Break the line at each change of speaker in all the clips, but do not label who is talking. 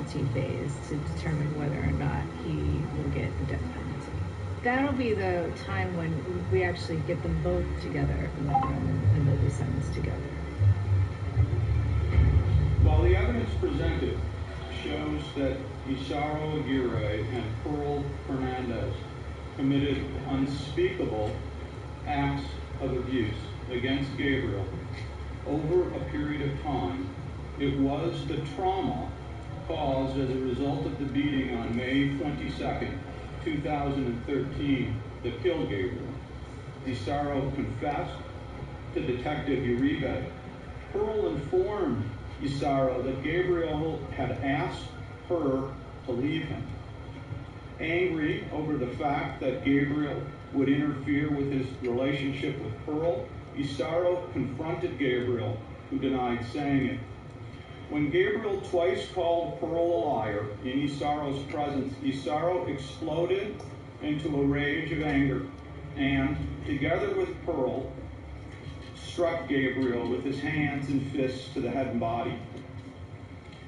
penalty phase to determine whether or not he will get the death penalty. That'll be the time when we actually get them both together in the room and they'll be sentenced together.
While the evidence presented shows that Isaro Aguirre and Pearl Fernandez committed unspeakable acts of abuse against Gabriel over a period of time, it was the trauma caused as a result of the beating on May 22nd, 2013 that killed Gabriel. Isaro confessed to Detective Uribe. Pearl informed Isaro that Gabriel had asked her to leave him. Angry over the fact that Gabriel would interfere with his relationship with Pearl, Isaro confronted Gabriel, who denied saying it. When Gabriel twice called Pearl a liar in Isaro's presence, Isaro exploded into a rage of anger and, together with Pearl, struck Gabriel with his hands and fists to the head and body.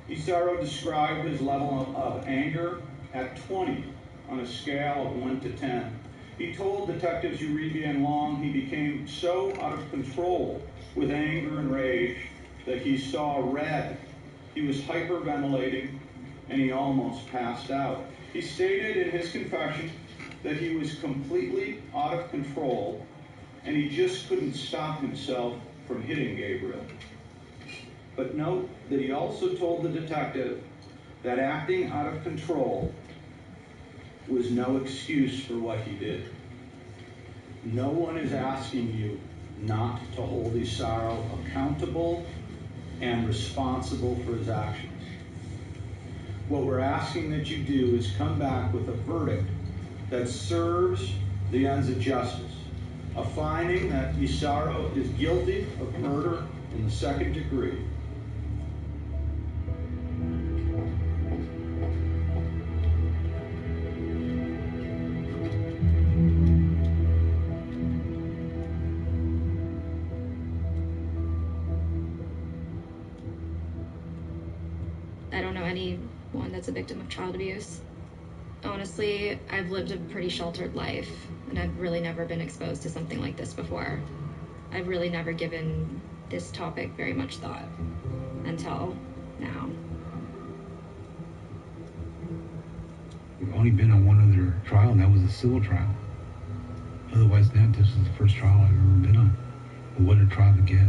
Isaro described his level of anger at 20 on a scale of 1 to 10. He told Detectives Uribe and Long he became so out of control with anger and rage that he saw red. He was hyperventilating and he almost passed out. He stated in his confession that he was completely out of control and he just couldn't stop himself from hitting Gabriel. But note that he also told the detective that acting out of control was no excuse for what he did. No one is asking you not to hold Isaro accountable and responsible for his actions. What we're asking that you do is come back with a verdict that serves the ends of justice, a finding that Isaro is guilty of murder in the second degree.
I don't know anyone that's a victim of child abuse. Honestly, I've lived a pretty sheltered life, and I've really never been exposed to something like this before. I've really never given this topic very much thought until now.
We've only been on one other trial, and that was a civil trial. Otherwise, this is the first trial I've ever been on. But what a trial to get.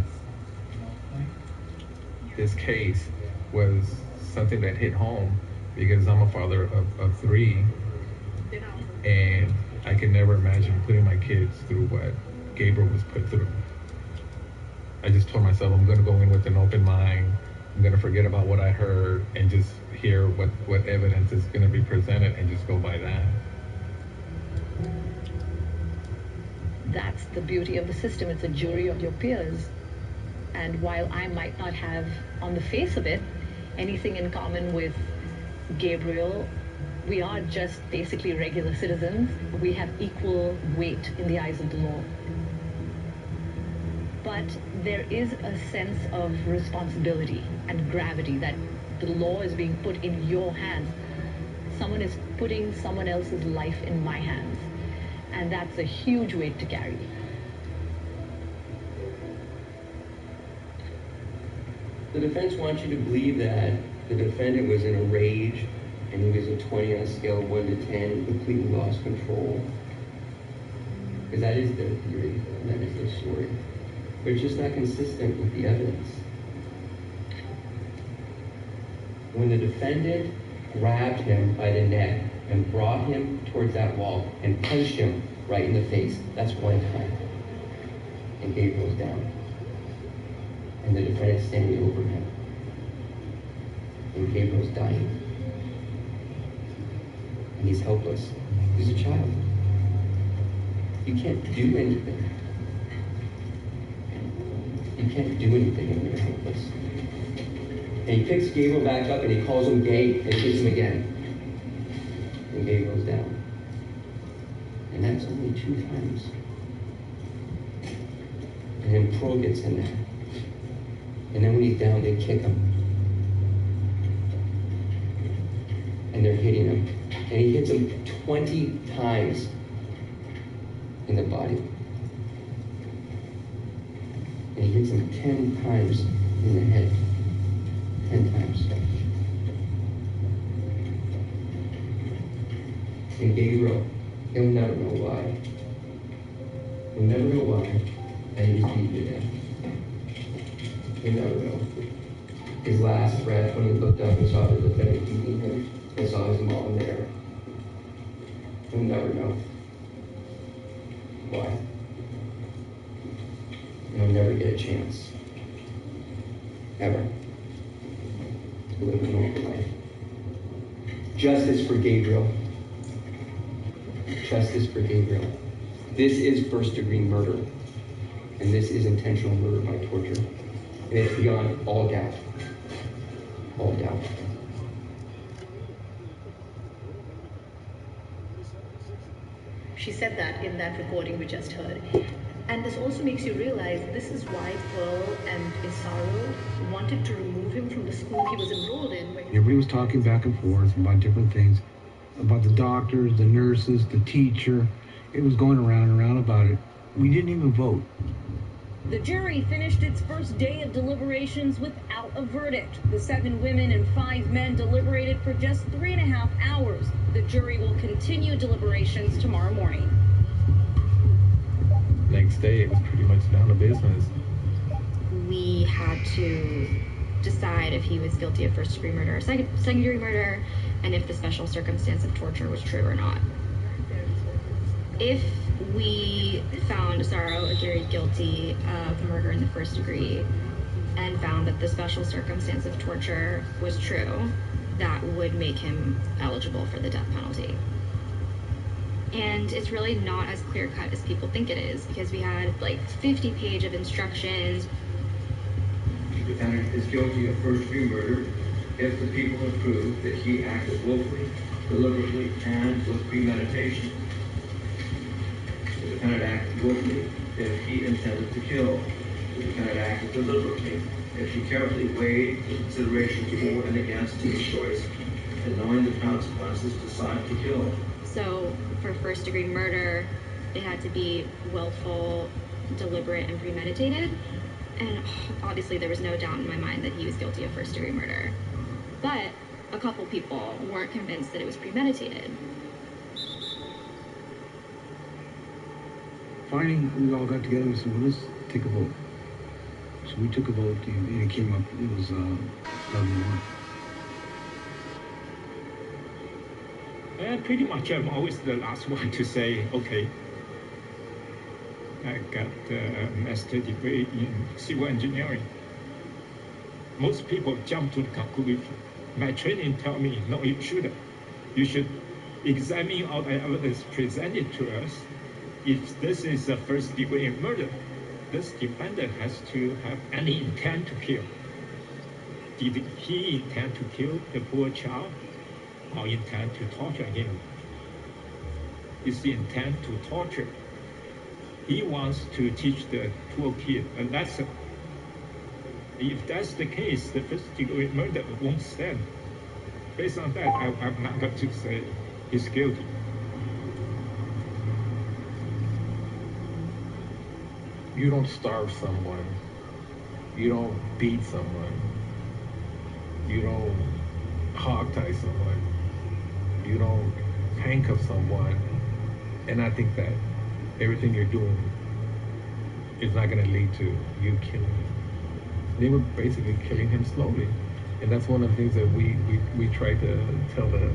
This case was something that hit home because I'm a father of 3, and I could never imagine putting my kids through what Gabriel was put through. I just told myself I'm going to go in with an open mind. I'm going to forget about what I heard and just hear what evidence is going to be presented and just go by that.
That's the beauty of the system. It's a jury of your peers. And while I might not have, on the face of it, anything in common with Gabriel, we are just basically regular citizens. We have equal weight in the eyes of the law. But there is a sense of responsibility and gravity that the law is being put in your hands. Someone is putting someone else's life in my hands. And that's a huge weight to carry.
The defense wants you to believe that the defendant was in a rage and he was a 20 on a scale of 1 to 10, completely lost control. Because that is their theory, and that is their story. But it's just not consistent with the evidence. When the defendant grabbed him by the neck and brought him towards that wall and punched him right in the face, that's one time. And Gabriel's down. And the defendant's standing over him. And Gabriel's dying. And he's helpless. He's a child. You can't do anything. You can't do anything when you're helpless. And he picks Gabriel back up and he calls him gay and hits him again. And Gabriel's down. And that's only 2 times. And then Pearl gets in there. And then when he's down, they kick him. and they're hitting him. And he hits him 20 times in the body. And he hits him 10 times in the head. 10 times. And Gabriel, he'll never know why. He'll never know why. And he just beat to death. He'll never know. His last breath when he looked up and saw the defendant beating him and saw his mom there. He'll never know why. And he'll never get a chance. Ever. To live a normal life. Justice for Gabriel. Justice for Gabriel. This is first-degree murder. And this is intentional murder by torture. And it's beyond all doubt. All doubt.
She said that in that recording we just heard. And this also makes you realize this is why Pearl and Isaro wanted to remove him from the school he was enrolled in.
Everybody was talking back and forth about different things, about the doctors, the nurses, the teacher. It was going around and around about it. We didn't even vote.
The jury finished its first day of deliberations without a verdict. The 7 women and 5 men deliberated for just 3.5 hours. The jury will continue deliberations tomorrow morning.
Next day, it was pretty much down to business.
We had to decide if he was guilty of first-degree murder or second-degree murder, and if the special circumstance of torture was true or not. If we found Saro Aguirre guilty of murder in the first degree and found that the special circumstance of torture was true, that would make him eligible for the death penalty. And it's really not as clear-cut as people think it is, because we had like 50 pages of instructions.
The defendant is guilty of first-degree murder if the people have proved that he acted willfully, deliberately, and with premeditation. The defendant acted willfully if he intended to kill. The defendant acted deliberately if he carefully weighed the considerations for and against his choice, and knowing the consequences, decided to kill.
So for first-degree murder, it had to be willful, deliberate, and premeditated. And obviously there was no doubt in my mind that he was guilty of first-degree murder. But a couple people weren't convinced that it was premeditated.
Finally, we all got together and said, well, let's take a vote. So we took a vote, and it came up, it was 11-1.
Pretty much I'm always the last one to say, okay, I got a master's degree in civil engineering. Most people jump to the conclusion. My training tell me, no, you shouldn't. You should examine all the evidence presented to us. If this is a first degree murder, this defendant has to have any intent to kill. Did he intend to kill the poor child or intend to torture him? Is the intent to torture? He wants to teach the poor kid a lesson. If that's the case, the first degree murder won't stand. Based on that, I'm not going to say he's guilty.
You don't starve someone. You don't beat someone. You don't hogtie someone. You don't handcuff someone. And I think that everything you're doing is not going to lead to you killing him. They were basically killing him slowly. And that's one of the things that we tried to tell the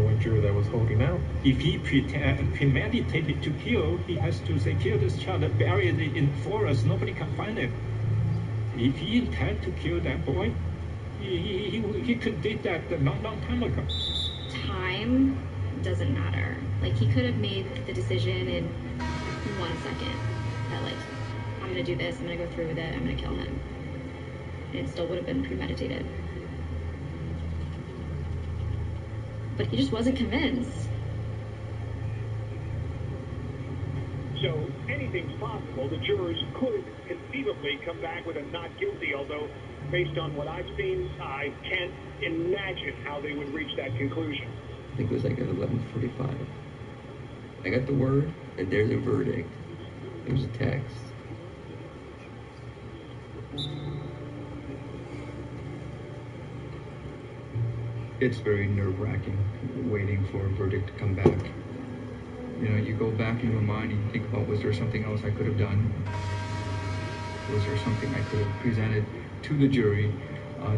one juror that was holding out.
If he premeditated to kill, he has to say, kill this child and bury it in forest, nobody can find it. If he intended to kill that boy, he could did that a long time ago.
Time doesn't matter. Like, he could have made the decision in 1 second that, like, I'm gonna do this, I'm gonna go through with it, I'm gonna kill him. And it still would have been premeditated. But he just wasn't convinced.
So any
anything's possible. The jurors could conceivably come back with a not guilty, although based on what I've seen, I can't imagine how they would reach that conclusion.
I think it was like at 11:45. I got the word that there's a verdict. It was a text.
It's very nerve-wracking waiting for a verdict to come back. You know, you go back in your mind and you think about, was there something else I could have done? Was there something I could have presented to the jury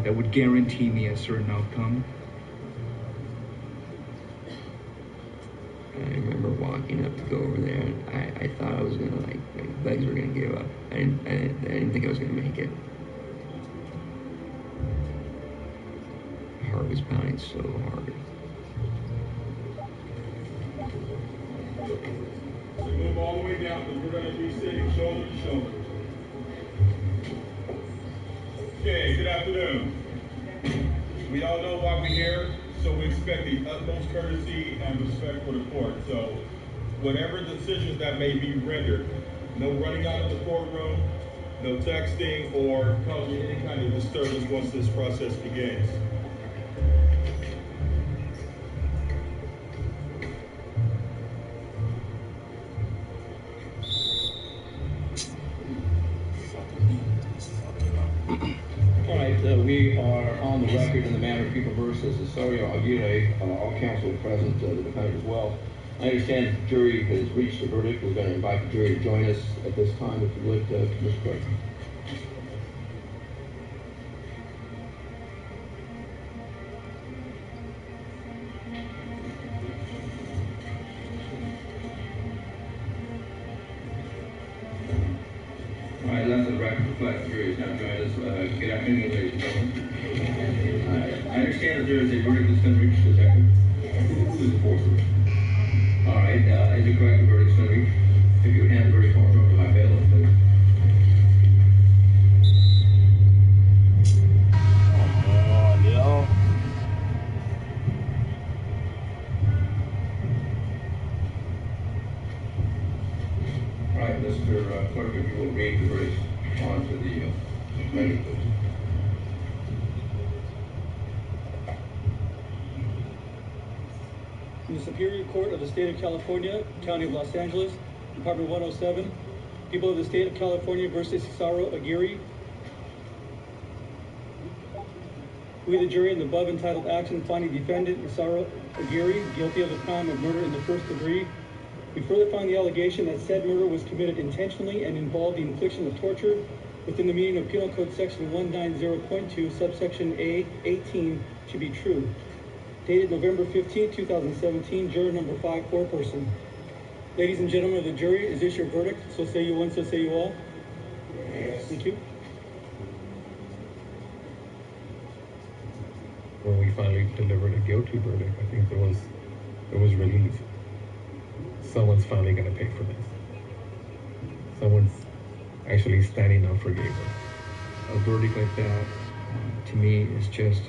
that would guarantee me a certain outcome?
I remember walking up to go over there, and I thought I was gonna, like, my legs were gonna give up. I didn't think I was gonna make it. My heart was pounding so hard.
So move all the way down, because we're gonna be sitting shoulder to shoulder. Okay, good afternoon. We all know why we're here, so we expect the utmost courtesy and respect for the court. So whatever decisions that may be rendered, no running out of the courtroom, no texting or causing any kind of disturbance once this process begins.
All right, we are on the record in the matter of People versus Osorio Aguirre. All counsel present, the defendant as well. I understand the jury has reached a verdict. We're going to invite the jury to join us at this time, if you would, Mr. Clerk. All right, let the record reflect the jury has now joined us. Good afternoon, ladies and gentlemen. I understand that there is a verdict that's been reached, Detective. Who is the fourth? All right, is it correct the verdict's been reached? If you would hand the verdict form over to my bailiff, please. All right, Mr. Clerk, if you will read the verdict on to the record, please.
In the Superior Court of the State of California, County of Los Angeles, Department 107, People of the State of California versus Osorio Aguirre. We, the jury, in the above entitled action finding defendant Osorio Aguirre guilty of the crime of murder in the first degree, we further find the allegation that said murder was committed intentionally and involved the infliction of torture within the meaning of Penal Code Section 190.2, subsection A, 18, to be true. Dated November 15, 2017, juror number 5, foreperson. Ladies and gentlemen of the jury, is this your verdict? So say you one, so say you all. Yes. Thank you.
When we finally delivered a guilty verdict, I think there was relief. Someone's finally gonna pay for this. Someone's actually standing up for Gabriel.
A verdict like that, to me, is just,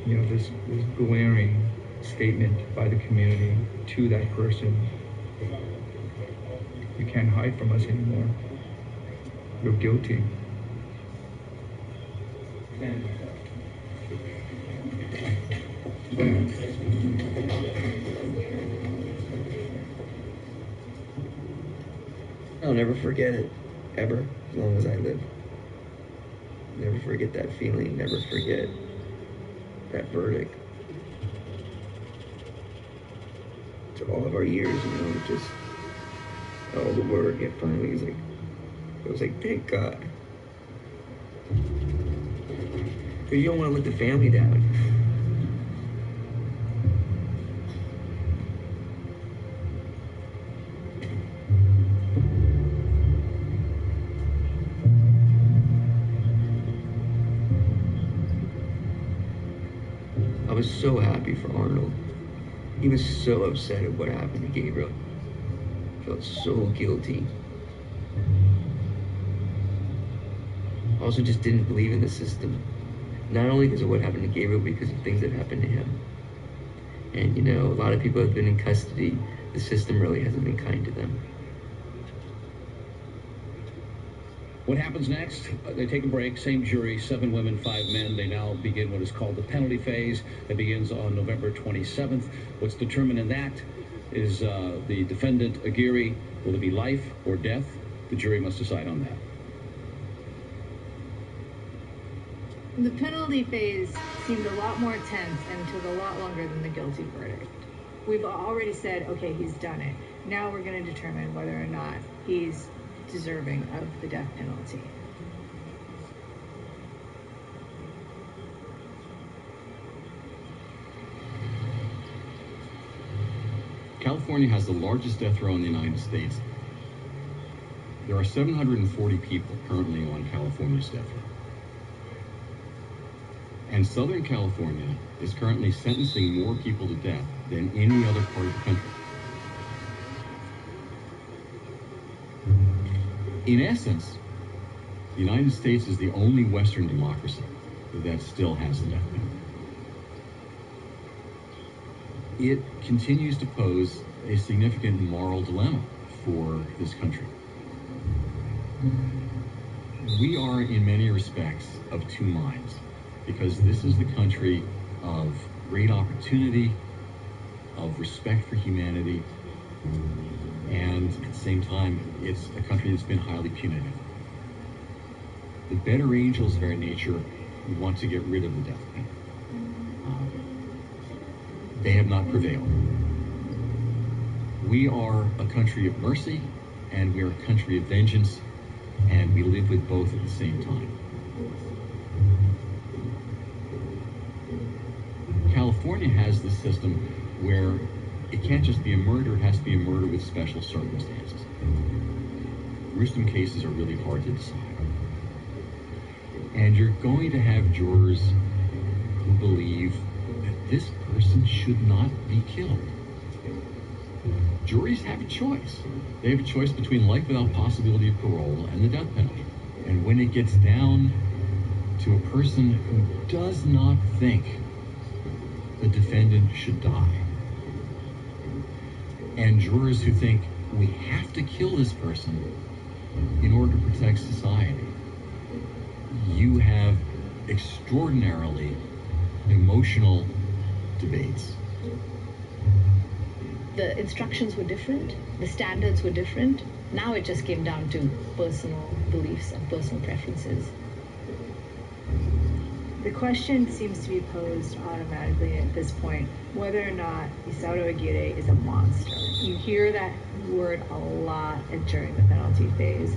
you know, this glaring statement by the community to that person. You can't hide from us anymore. You're guilty.
I'll never forget it, ever, as long as I live. Never forget that feeling, never forget that verdict. To all of our years, you know, just all the work, it finally was like, it was like, thank God. Because you don't want to let the family down. I was so happy for Arnold. He was so upset at what happened to Gabriel. Felt so guilty. Also just didn't believe in the system. Not only because of what happened to Gabriel, but because of things that happened to him. And you know, a lot of people have been in custody. The system really hasn't been kind to them.
What happens next? They take a break, same jury, 7 women, 5 men. They now begin what is called the penalty phase. It begins on November 27th. What's determined in that is the defendant, Aguirre, will it be life or death? The jury must decide on that.
The penalty phase seemed a lot more tense and took a lot longer than the guilty verdict. We've already said, okay, he's done it. Now we're going to determine whether or not he's deserving of the death penalty.
California has the largest death row in the United States. There are 740 people currently on California's death row. And Southern California is currently sentencing more people to death than any other part of the country. In essence, the United States is the only Western democracy that still has the death penalty. It continues to pose a significant moral dilemma for this country. We are, in many respects, of two minds, because this is the country of great opportunity, of respect for humanity, and at the same time, it's a country that's been highly punitive. The better angels of our nature want to get rid of the death penalty. They have not prevailed. We are a country of mercy, and we are a country of vengeance, and we live with both at the same time. California has this system where it can't just be a murder, it has to be a murder with special circumstances. Gruesome cases are really hard to decide. And you're going to have jurors who believe that this person should not be killed. Juries have a choice. They have a choice between life without possibility of parole and the death penalty. And when it gets down to a person who does not think the defendant should die, and jurors who think we have to kill this person in order to protect society, you have extraordinarily emotional debates.
The instructions were different, the standards were different. Now it just came down to personal beliefs and personal preferences.
The question seems to be posed automatically at this point, whether or not Isauro Aguirre is a monster. You hear that word a lot during the penalty phase.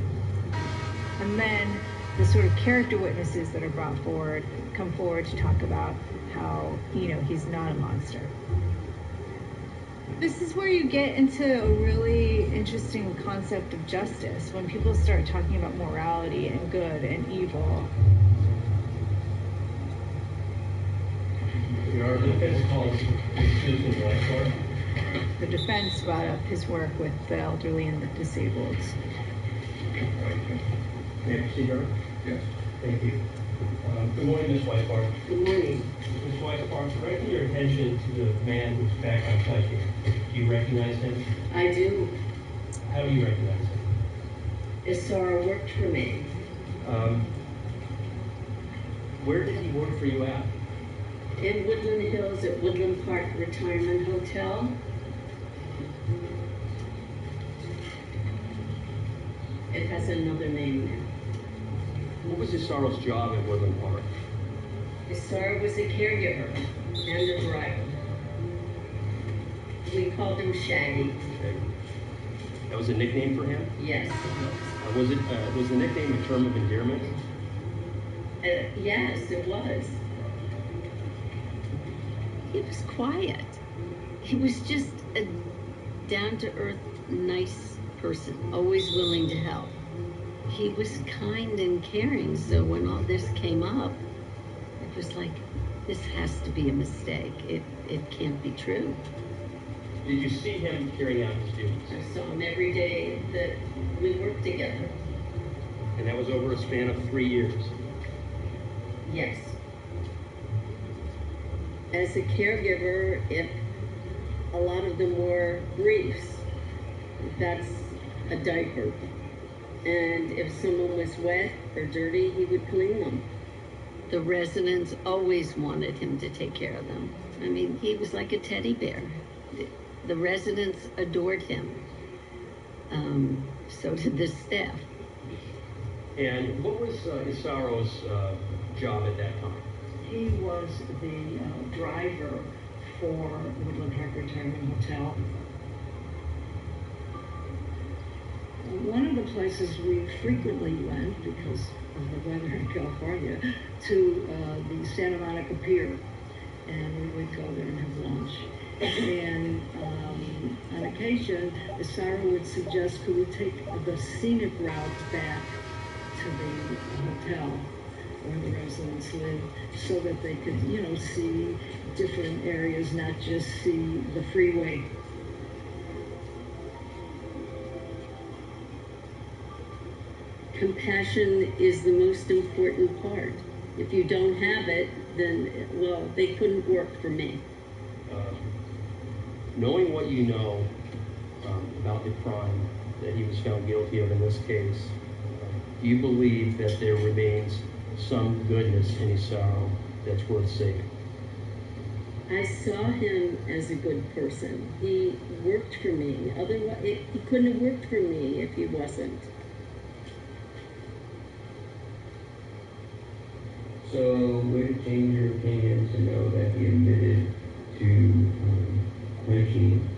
And then the sort of character witnesses that are brought forward come forward to talk about how, he's not a monster. This is where you get into a really interesting concept of justice, when people start talking about morality and good and evil.
Our defense calls Susan Whitehorn.
The defense brought up his work with the elderly and the disabled.
May I proceed, Your Honor? Yes. Thank you. Good morning, Ms. Whitehorn.
Good morning.
Ms. Whitehorn, directing your attention to the man who's back on site here. Do you recognize him?
I do.
How do you recognize him?
Isauro worked for me.
Where did he work for you at?
In Woodland Hills at Woodland Park Retirement Hotel. It has another name now.
What was Isauro's job at Woodland Park?
Isauro was a caregiver and a driver. We called him Shaggy.
That was a nickname for him?
Yes, it
Was the nickname a term of endearment?
yes, it was.
He was quiet. He was just a down-to-earth, nice person, always willing to help. He was kind and caring, so when all this came up, it was like, this has to be a mistake. It can't be true.
Did you see him carrying out his duties?
I saw him every day that we worked together.
And that was over a span of 3 years?
Yes. As a caregiver, a lot of them were briefs. That's a diaper And if someone was wet or dirty, he would clean them.
The residents always wanted him to take care of them. I mean, he was like a teddy bear. The residents adored him. So did the staff.
And what was Isaro's job at that time?
He was the driver for Woodland Park Retirement Hotel. One of the places we frequently went, because of the weather in California, to the Santa Monica Pier. And we would go there and have lunch. And on occasion, Isaro would suggest, could we take the scenic route back to the hotel where the residents lived, so that they could, you know, see different areas, not just see the freeway.
Compassion is the most important part. If you don't have it, then, well, they couldn't work for me.
Knowing what you know about the crime that he was found guilty of in this case, do you believe that there remains some goodness in Isaro that's worth saving?
I saw him as a good person. He worked for me. Otherwise, he couldn't have worked for me if he wasn't.
So would it change your opinion to know that he admitted to punching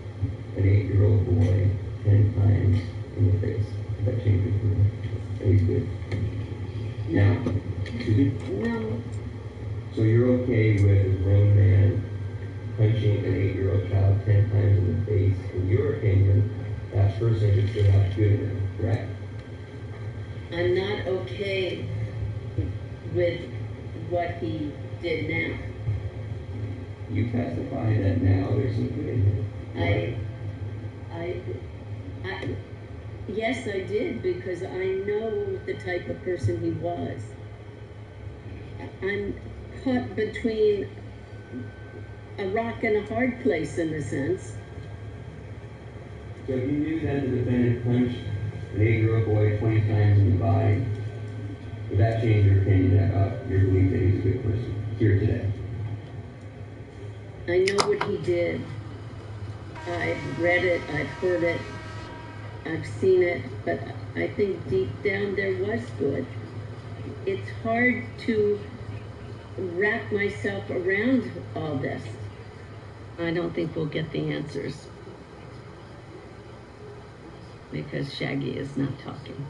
an 8-year-old boy 10 times in the face? Does that change your opinion? That he's good? Now,
No.
so you're okay with a grown man punching an 8-year-old child 10 times in the face? In your opinion, that person is still not good enough, correct?
I'm not okay with what he did now.
You testify that now there's some good in him.
Yes, I did, because I know the type of person he was. I'm caught between a rock and a hard place, in a sense.
So if you knew that the defendant punched an 8-year-old boy 20 times in the body, would that change your opinion about your belief that he's a good person here today?
I know what he did. I've read it, I've heard it, I've seen it, but I think deep down there was good. It's hard to wrap myself around all this.
I don't think we'll get the answers, because Shaggy is not talking.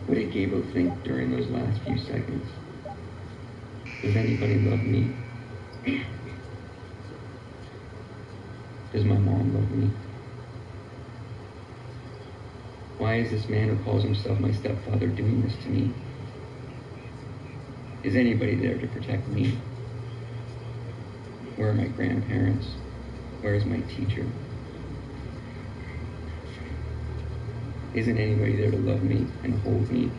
What did Gabriel think during those last few seconds? Does anybody love me? Does my mom love me? Why is this man who calls himself my stepfather doing this to me? Is anybody there to protect me? Where are my grandparents? Where is my teacher? Isn't anybody there to love me and hold me?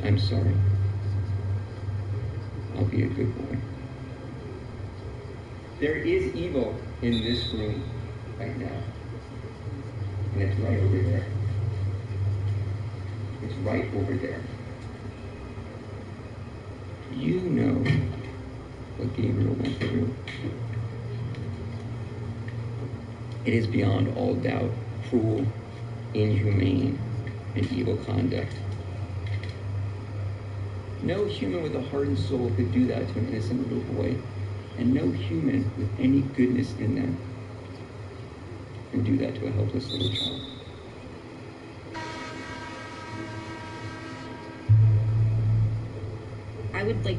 I'm sorry. I'll be a good boy. There is evil in this room right now. And it's right over there. It's right over there. You know what Gabriel went through. It is beyond all doubt cruel, inhumane, and evil conduct. No human with a heart and soul could do that to an innocent little boy, and no human with any goodness in them can do that to a helpless little child.
I would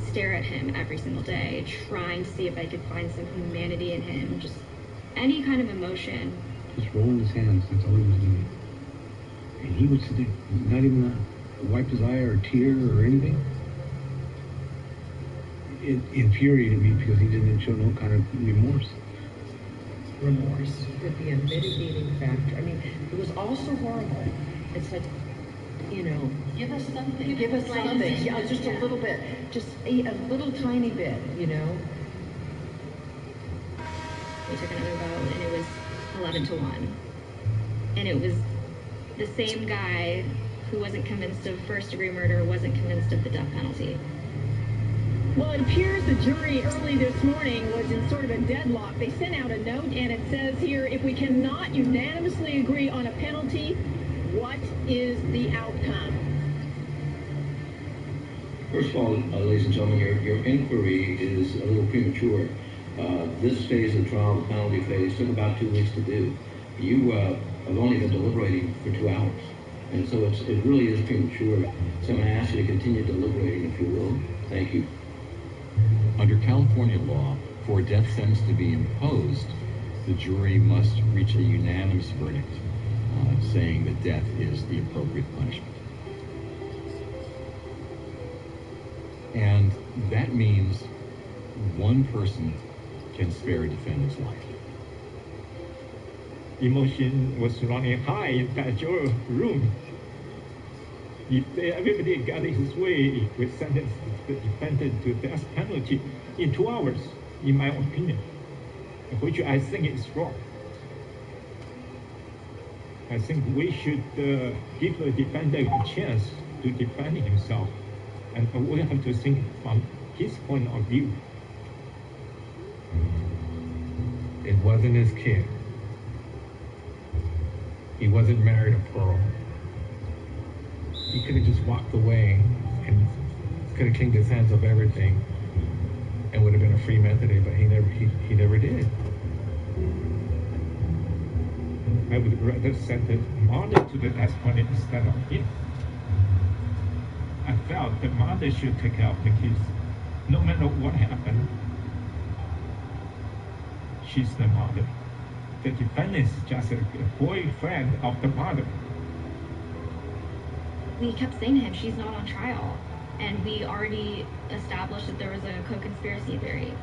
stare at him every single day, trying to see if I could find some humanity in him, just any kind of emotion.
Just rolling his hands, that's all he was doing. And he would sit there, not even wipe his eye or a tear or anything. It infuriated me because he didn't show no kind of remorse.
Remorse could be a mitigating factor. I mean, it was also horrible. It's like, you know,
give us something.
Give us something. Yeah, just a little bit. Just a little tiny bit, you know.
We took another vote, and it was 11-1. And it was the same guy who wasn't convinced of first-degree murder, wasn't convinced of the death penalty.
Well, it appears the jury early this morning was in sort of a deadlock. They sent out a note, and it says here, if we cannot unanimously agree on a penalty, what is the outcome?
First of all, ladies and gentlemen, your inquiry is a little premature. This phase of the trial, the penalty phase, took about 2 weeks to do. You have only been deliberating for 2 hours. And so it really is premature. So I'm going to ask you to continue deliberating, if you will. Thank you.
Under California law, for a death sentence to be imposed, the jury must reach a unanimous verdict saying that death is the appropriate punishment. And that means one person can spare a defendant's life.
Emotion was running high in that jury room. If everybody got his way, we sentenced the defendant to death penalty in 2 hours, in my opinion, which I think is wrong. I think we should give the defendant a chance to defend himself, and we have to think from his point of view.
It wasn't his kid. He wasn't married to Pearl. He could have just walked away and could have cleaned his hands of everything and would have been a free man today, but he never did. I would rather send the mother to the death penalty instead of him. I felt the mother should take care of the kids. No matter what happened, she's the mother. The defendant is just a boyfriend of the mother.
We kept saying to him, she's not on trial. And we already established that there was a co-conspiracy theory.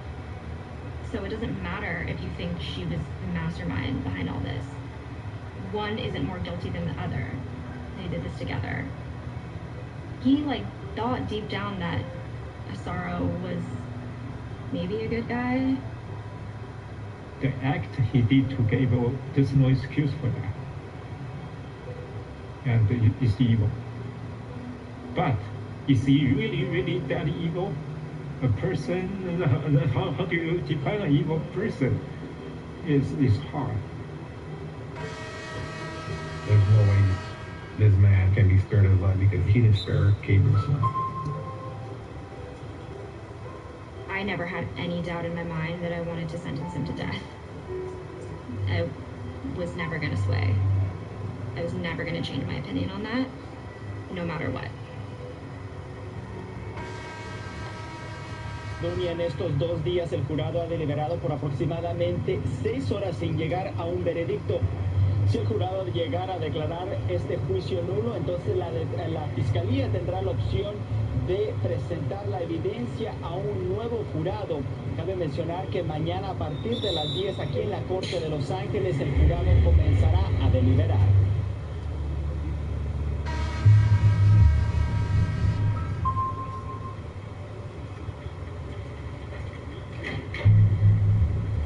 So it doesn't matter if you think she was the mastermind behind all this. One isn't more guilty than the other. They did this together. He thought deep down that Asaro was maybe a good guy.
The act he did to Gabriel, there's no excuse for that. And it's evil. But is he really, really that evil? A person, how do you define an evil person? Is hard.
There's no way this man can be spared his life because he didn't spare Gabriel's life.
I never had any doubt in my mind that I wanted to sentence him to death. I was never going to sway. I was never going to change my opinion on that, no matter what.
Doña, en estos 2 días el jurado ha deliberado por aproximadamente 6 horas sin llegar a un veredicto. Si el jurado llegara a declarar este juicio nulo, entonces la fiscalía tendrá la opción de presentar la evidencia a un nuevo jurado. Cabe mencionar que mañana a partir de las 10 aquí en la Corte de Los Ángeles el jurado comenzará a deliberar.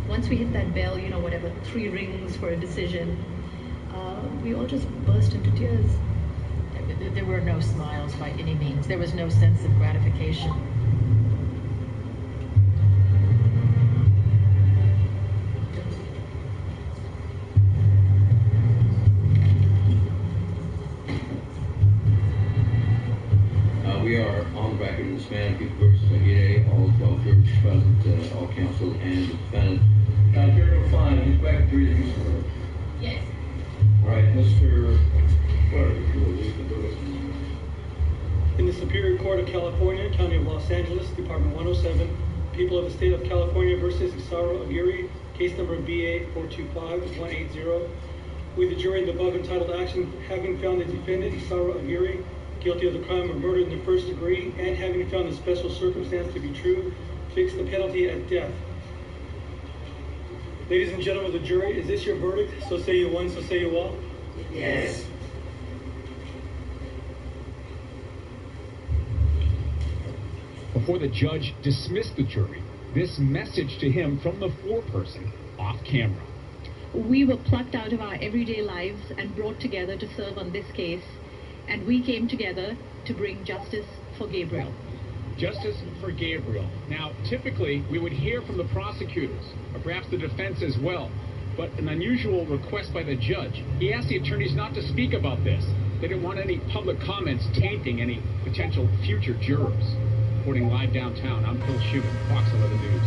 Once we hit that bell, whatever, 3 rings for a decision, we all just burst into tears. There were no smiles by any means. There was no sense of gratification.
We are on the record in this matter, people versus Aguirre, all 12 jurors present, all counsel and defendant. Jury 5, who's back to read the use.
Yes.
All right, Mr. Clerk, you will lead the vote.
In the Superior Court of California, County of Los Angeles, Department 107, People of the State of California versus Isaro Aguirre, case number BA 425-180. We, the jury in the above entitled action, having found the defendant, Isaro Aguirre, guilty of the crime of murder in the first degree, and having found the special circumstance to be true, fix the penalty at death. Ladies and gentlemen of the jury, is this your verdict? So say you one, so say you all?
Yes.
Before the judge dismissed the jury, this message to him from the foreperson: off camera.
We were plucked out of our everyday lives and brought together to serve on this case, and we came together to bring justice for Gabriel.
Justice for Gabriel. Now, typically, we would hear from the prosecutors, or perhaps the defense as well, but an unusual request by the judge. He asked the attorneys not to speak about this. They didn't want any public comments tainting any potential future jurors. Reporting live downtown, I'm Phil Schumann, Fox 11 News.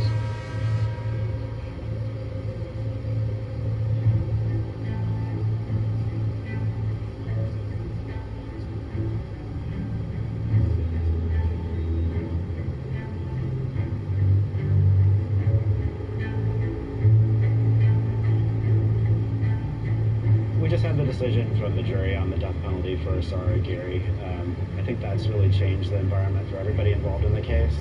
Decision from the jury on the death penalty for Sarah Aguirre. I think that's really changed the environment for everybody involved in the case.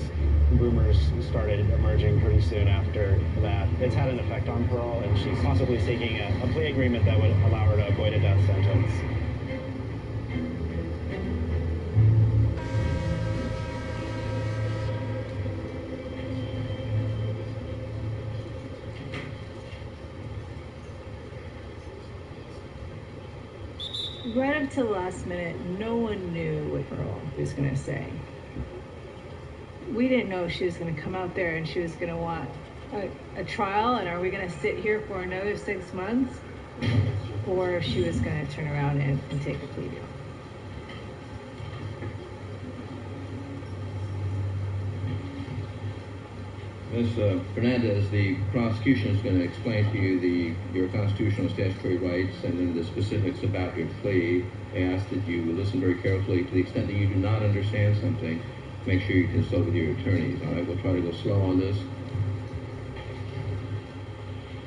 Rumors started emerging pretty soon after that. It's had an effect on parole, and she's possibly seeking a plea agreement that would allow her to avoid a death sentence.
Right up to the last minute, no one knew what Pearl was going to say. We didn't know if she was going to come out there and she was going to want a trial, and are we going to sit here for another 6 months, or if she was going to turn around and take a plea deal.
Ms. Fernandez, the prosecution is going to explain to you your constitutional statutory rights and then the specifics about your plea. I ask that you listen very carefully. To the extent that you do not understand something, make sure you consult with your attorneys. All right, we'll try to go slow on this.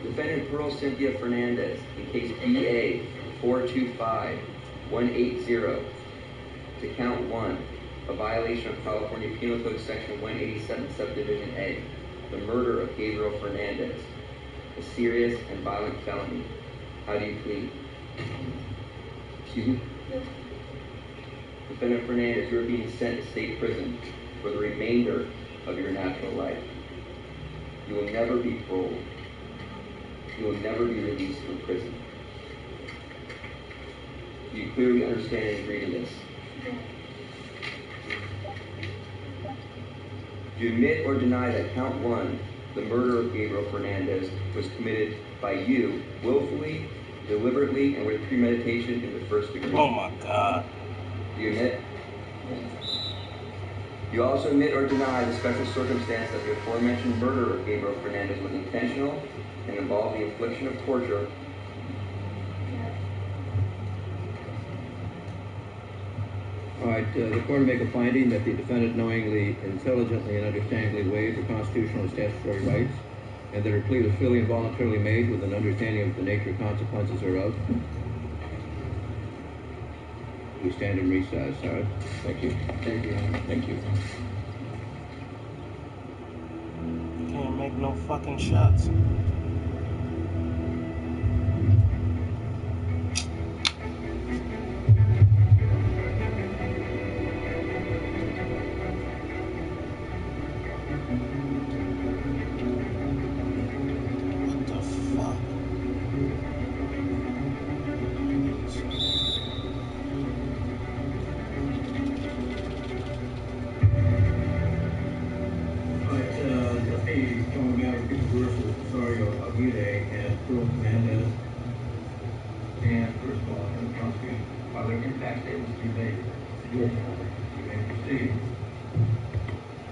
Defendant Pearl Cynthia Fernandez, in case BA 425180, to count 1, a violation of California Penal Code Section 187, Subdivision A. The murder of Gabriel Fernandez, a serious and violent felony. How do you plead? Excuse me? Defendant Fernandez, you are being sent to state prison for the remainder of your natural life. You will never be paroled. You will never be released from prison. Do you clearly understand and agree to this? Do you admit or deny that count 1, the murder of Gabriel Fernandez, was committed by you willfully, deliberately, and with premeditation in the first degree?
Oh my God.
Do you admit? You also admit or deny the special circumstance that the aforementioned murder of Gabriel Fernandez was intentional and involved the infliction of torture.
All right, the court will make a finding that the defendant knowingly, intelligently, and understandingly waived her constitutional and statutory rights, and that her plea was freely and voluntarily made with an understanding of the nature and consequences thereof. We stand in recess. All right. Thank you.
Thank you.
Thank you.
Can't make no fucking shots.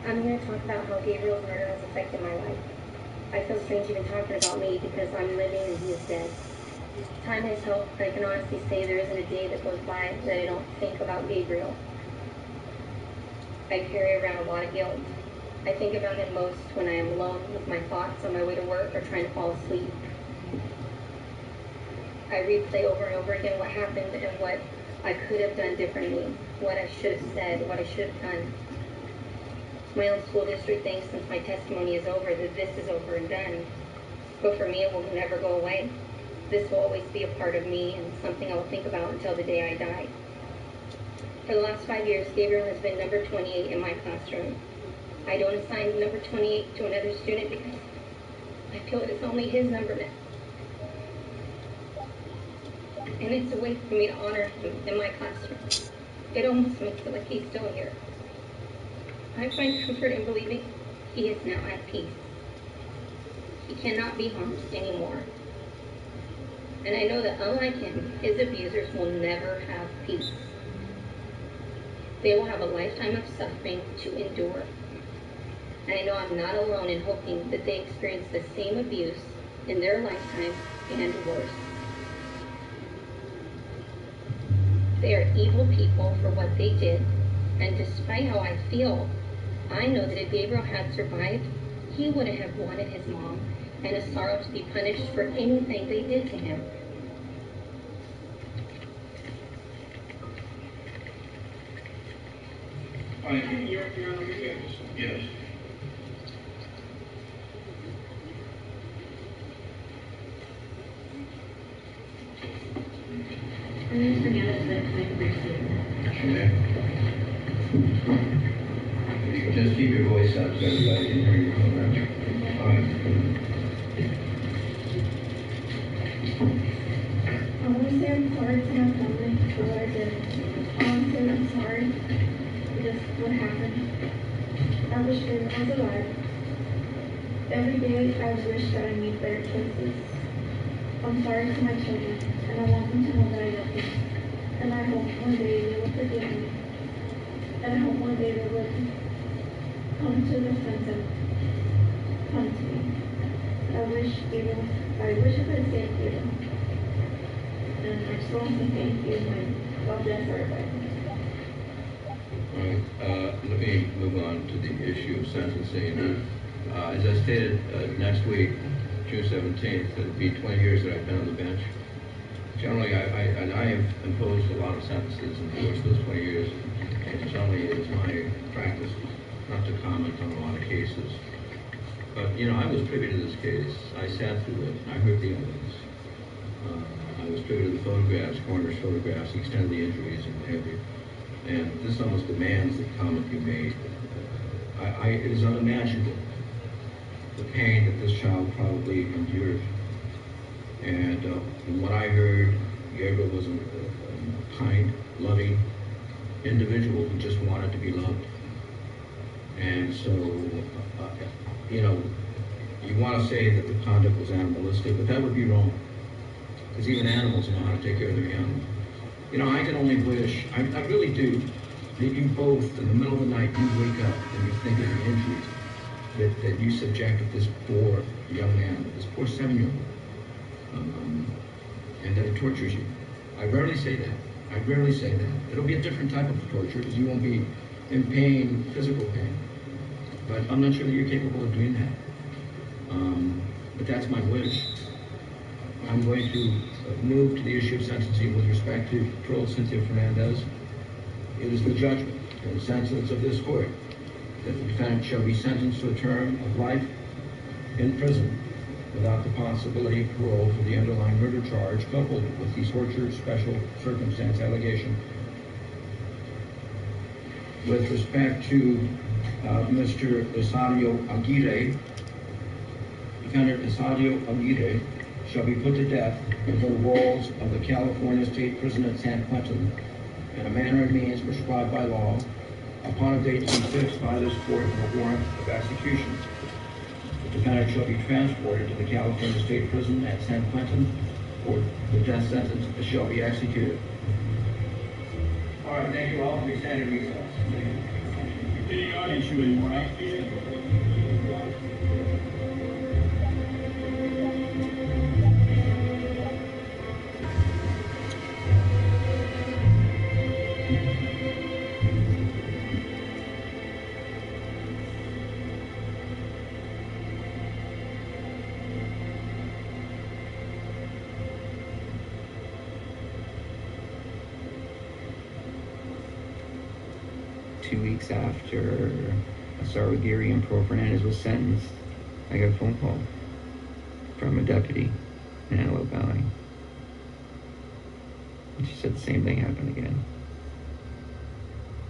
I'm here to talk about how Gabriel's murder has affected my life. I feel strange even talking about me because I'm living and he is dead. Time has helped, but I can honestly say there isn't a day that goes by that I don't think about Gabriel. I carry around a lot of guilt. I think about him most when I am alone with my thoughts on my way to work or trying to fall asleep. I replay over and over again what happened and what I could have done differently, what I should have said, what I should have done. My own school district thinks since my testimony is over that this is over and done. But for me, it will never go away. This will always be a part of me and something I will think about until the day I die. For the last 5 years, Gabriel has been number 28 in my classroom. I don't assign number 28 to another student because I feel it is only his number now. And it's a way for me to honor him in my classroom. It almost makes it like he's still here. I find comfort in believing he is now at peace. He cannot be harmed anymore. And I know that unlike him, his abusers will never have peace. They will have a lifetime of suffering to endure. And I know I'm not alone in hoping that they experience the same abuse in their lifetime and worse. They are evil people for what they did, and despite how I feel, I know that if Gabriel had survived, he would have wanted his mom and Asaro to be punished for anything they did to him.
Yes. Just keep your voice up so everybody can hear you. All right.
I want to say I'm sorry to my family for what I did. I want to say I'm sorry because what happened. I wish they were alive. Every day I wish that I made better choices. I'm sorry to my children, and I want them to know that I love them. And I hope one day they will forgive me. And I hope one day they will come to their sense and come to me. I wish I could say Gabriel. And I just want to say thank you and God bless everybody.
All right, let me move on to the issue of sentencing. As I stated, next week, June 17th, it'll be 20 years that I've been on the bench. Generally, I have imposed a lot of sentences in the course of those 20 years, and generally it is my practice not to comment on a lot of cases. But, you know, I was privy to this case. I sat through it. I heard the evidence. I was privy to the photographs, coroner's photographs, the extent of the injuries and what have you. And this almost demands that comment be made. It is unimaginable the pain that this child probably endured. And from what I heard, Gabriel was a kind, loving individual who just wanted to be loved. And so, you know, you want to say that the conduct was animalistic, but that would be wrong. Because even animals know how to take care of their young. You know, I can only wish, I really do, that you both, in the middle of the night, you wake up and you think of the injuries that you subjected this poor young man, this poor 7-year-old, and that it tortures you. I rarely say that. I rarely say that. It'll be a different type of torture because you won't be in pain, physical pain. But I'm not sure that you're capable of doing that. But that's my wish. I'm going to move to the issue of sentencing with respect to Pearl Cynthia Fernandez. It is the judgment and the sentence of this court that the defendant shall be sentenced to a term of life in prison without the possibility of parole for the underlying murder charge coupled with the torture special circumstance allegation. With respect to Mr. Esadio Aguirre, defendant Esadio Aguirre shall be put to death within the walls of the California State Prison at San Quentin in a manner and means prescribed by law upon a date to be fixed by this court with a warrant of execution. The defendant shall be transported to the California State Prison at San Quentin for the death sentence that shall be executed. All right, thank you all. We stand in recess.
Any audience you anymore?
2 weeks after Asaro Aguirre and Pearl Fernandez was sentenced, I got a phone call from a deputy in Antelope Valley. And she said the same thing happened again.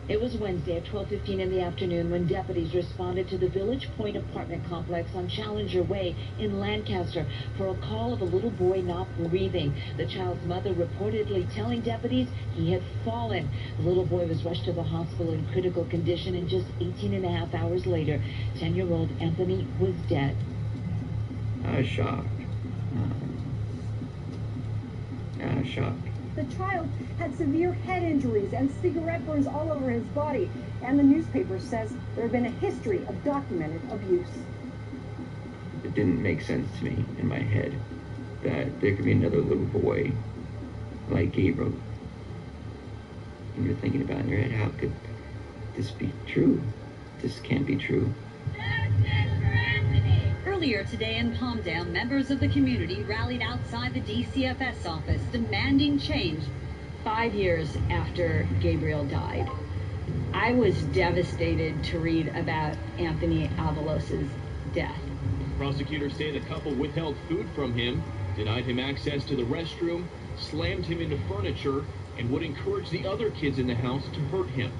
It was Wednesday at 12:15 in the afternoon when deputies responded to the Village Point apartment complex on Challenger Way in Lancaster for a call of a little boy not breathing. The child's mother reportedly telling deputies he had fallen. The little boy was rushed to the hospital in critical condition, and just 18 and a half hours later, 10-year-old Anthony was dead.
I was shocked. Shocked.
The child had severe head injuries and cigarette burns all over his body, and the newspaper says there had been a history of documented abuse.
It didn't make sense to me in my head that there could be another little boy like Gabriel. And you're thinking about in your head, how could this be true? This can't be true.
Earlier today in Palmdale, members of the community rallied outside the DCFS office demanding change.
5 years after Gabriel died, I was devastated to read about Anthony Avalos' death.
Prosecutors say the couple withheld food from him, denied him access to the restroom, slammed him into furniture, and would encourage the other kids in the house to hurt him.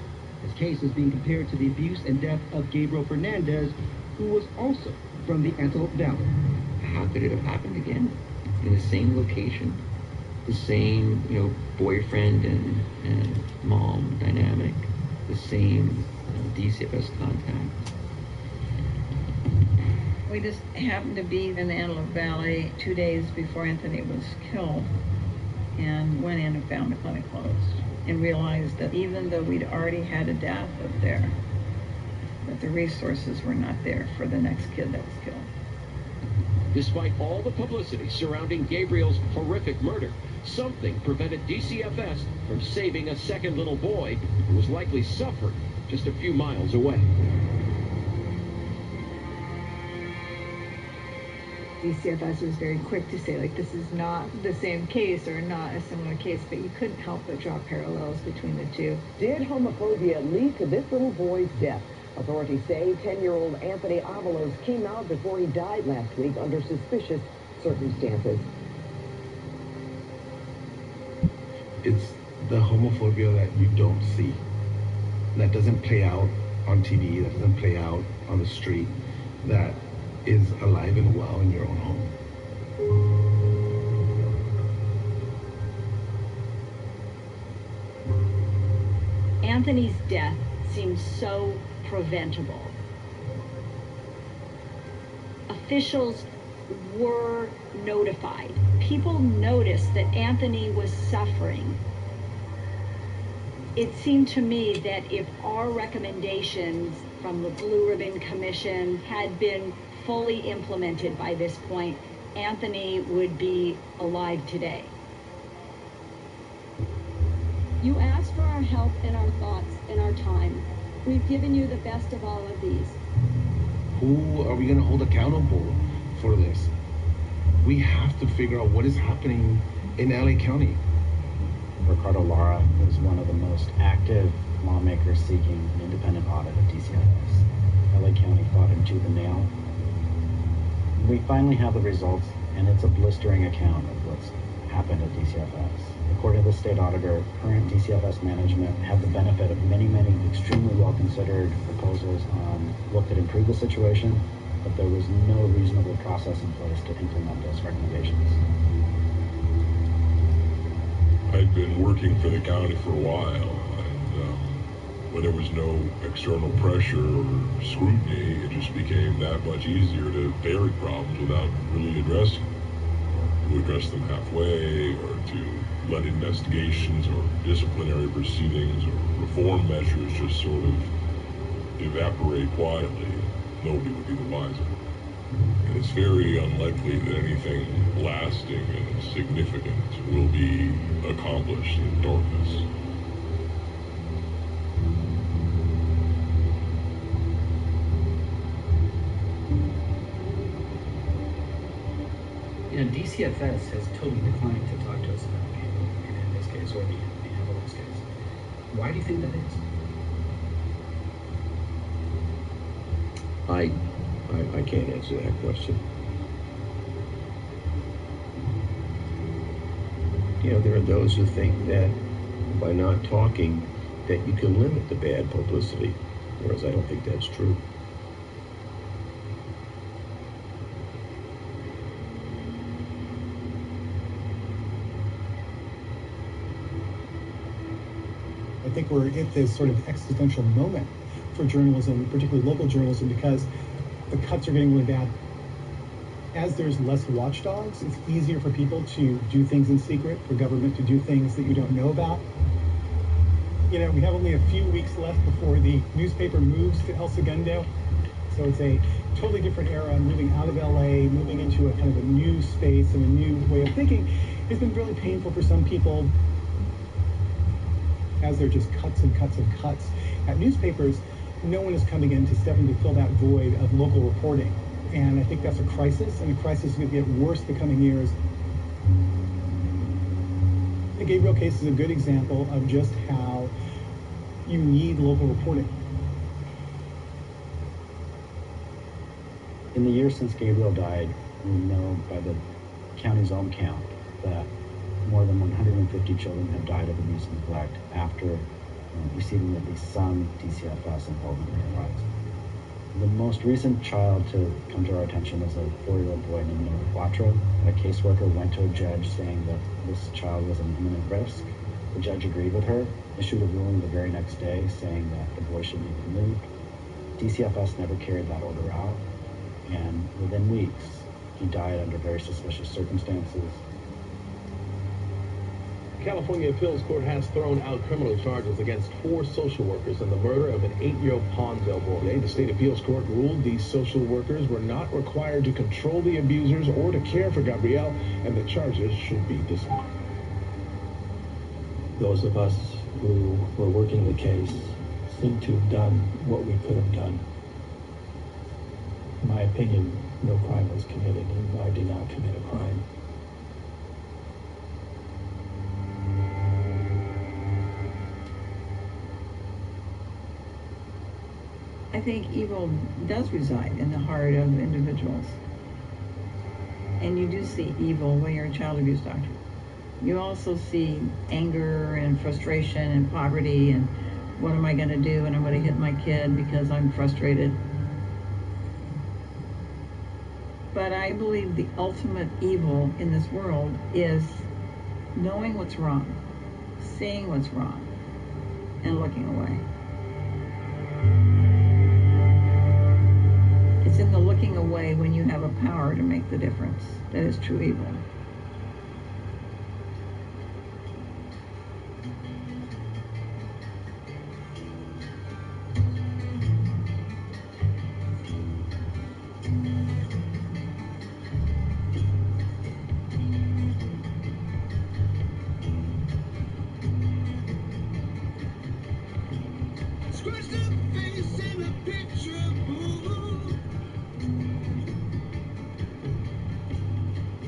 His case is being compared to the abuse and death of Gabriel Fernandez, who was also from the Antelope Valley.
How could it have happened again? In the same location, the same, boyfriend and mom dynamic, the same DCFS contact.
We just happened to be in the Antelope Valley 2 days before Anthony was killed, and went in and found the clinic closed, and realized that even though we'd already had a death up there, that the resources were not there for the next kid that was killed.
Despite all the publicity surrounding Gabriel's horrific murder, something prevented DCFS from saving a second little boy who was likely suffering just a few miles away.
DCFS was very quick to say, this is not the same case or not a similar case, but you couldn't help but draw parallels between the two.
Did homophobia lead to this little boy's death? Authorities say 10-year-old Anthony Avalos came out before he died last week under suspicious circumstances.
It's the homophobia that you don't see, that doesn't play out on TV, that doesn't play out on the street, that is alive and well in your own home.
Anthony's death seems so preventable. Officials were notified. People noticed that Anthony was suffering. It seemed to me that if our recommendations from the Blue Ribbon Commission had been fully implemented by this point, Anthony would be alive today.
You asked for our help and our thoughts and our time. We've given you the best of all of these.
Who are we going to hold accountable for this? We have to figure out what is happening in LA County.
Ricardo Lara is one of the most active lawmakers seeking an independent audit of DCFS. LA County fought him tooth and nail. We finally have the results, and it's a blistering account of what's happened at DCFS. According to the state auditor, current DCFS management had the benefit of many extremely well-considered proposals on what could improve the situation, but there was no reasonable process in place to implement those recommendations.
I'd been working for the county for a while, and when there was no external pressure or scrutiny, it just became that much easier to bury problems without really addressing them. To address them halfway, or to let investigations or disciplinary proceedings or reform measures just sort of evaporate quietly. Nobody would be the wiser. And it's very unlikely that anything lasting and significant will be accomplished in darkness.
DCFS has totally declined to talk to us about Gabriel in this case, or the Avalos case. Why do you think that is?
I can't answer that question.
There are those who think that by not talking
that you can limit the bad publicity, whereas I don't think that's true.
I think we're at this sort of existential moment for journalism, particularly local journalism, because the cuts are getting really bad. As there's less watchdogs, it's easier for people to do things in secret, for government to do things that you don't know about. You know, we have only a few weeks left before the newspaper moves to El Segundo. So it's a totally different era, moving out of LA, moving into a kind of a new space and a new way of thinking. It's been really painful for some people, as they're just cuts and cuts and cuts at newspapers. No one is coming in to step in to fill that void of local reporting. And I think that's a crisis, and the crisis is going to get worse the coming years. The Gabriel case is a good example of just how you need local reporting.
In the years since Gabriel died, we know by the county's own count that more than 150 children have died of abuse and neglect after receiving at least some DCFS involvement in their lives. The most recent child to come to our attention is a 4-year-old boy named Noah Quattro. A caseworker went to a judge saying that this child was an imminent risk. The judge agreed with her, issued a ruling the very next day saying that the boy should be removed. DCFS never carried that order out, and within weeks, he died under very suspicious circumstances.
California Appeals Court has thrown out criminal charges against 4 social workers in the murder of an 8-year-old Palmdale boy. Today, the state appeals court ruled these social workers were not required to control the abusers or to care for Gabriel, and the charges should be dismissed.
Those of us who were working the case seem to have done what we could have done. In my opinion, no crime was committed, and I did not commit a crime.
I think evil does reside in the heart of individuals. And you do see evil when you're a child abuse doctor. You also see anger and frustration and poverty and what am I going to do when I'm going to hit my kid because I'm frustrated. But I believe the ultimate evil in this world is knowing what's wrong, seeing what's wrong, and looking away. It's in the looking away when you have a power to make the difference that is true evil.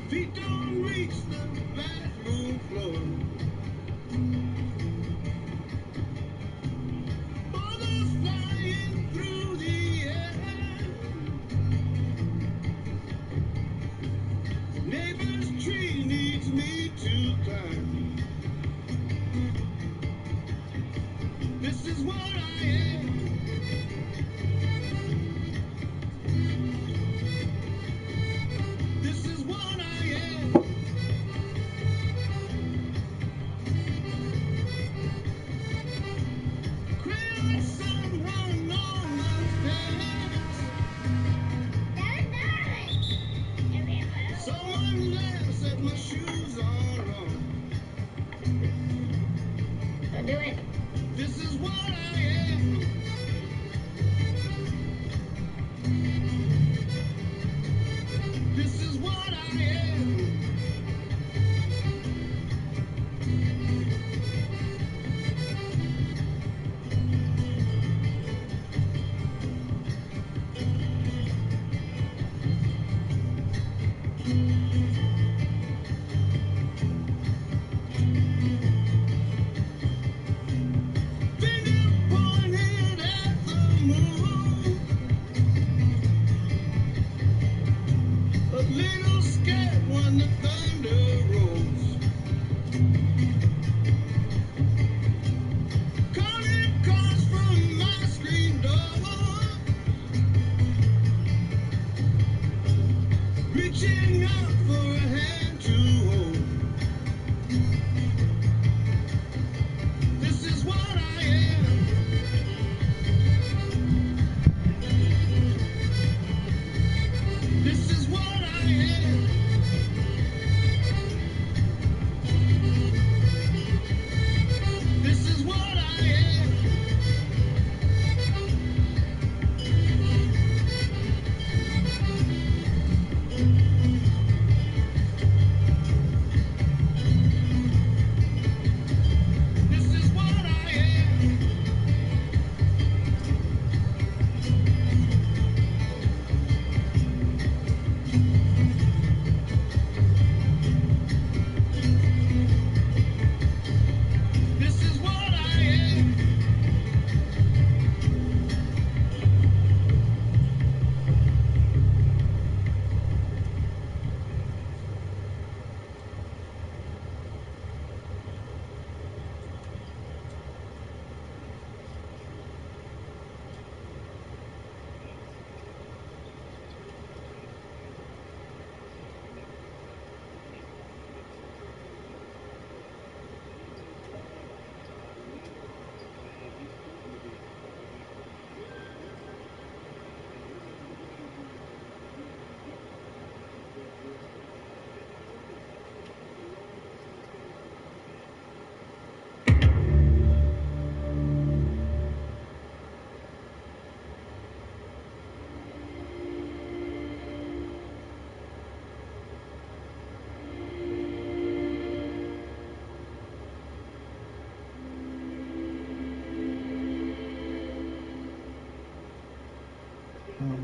Feet don't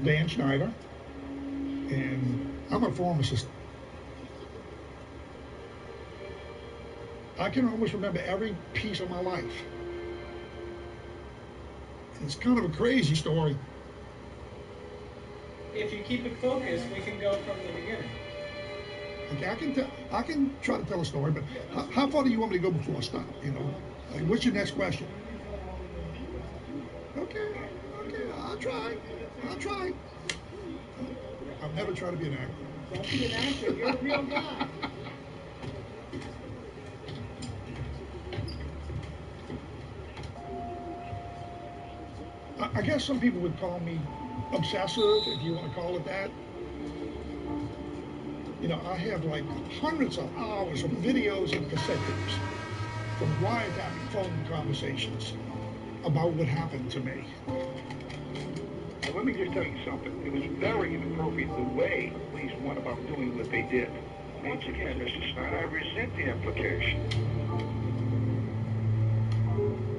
Dan Schneider, and I'm a pharmacist. I can almost remember every piece of my life. It's kind of a crazy story.
If you keep it focused, we can go from the beginning.
Okay, I can try to tell a story, but how far do you want me to go before I stop? You know, like, what's your next question? Okay, I'll try. I've never tried to be an actor.
Don't be an actor, you're a real guy.
I guess some people would call me obsessive, if you want to call it that. You know, I have like hundreds of hours of videos and cassette tapes from wiretapping phone conversations about what happened to me.
Now, let me just tell you something. It was very inappropriate the way the police went about doing what they did. Once again, Mr. Snyder, I resent the implication.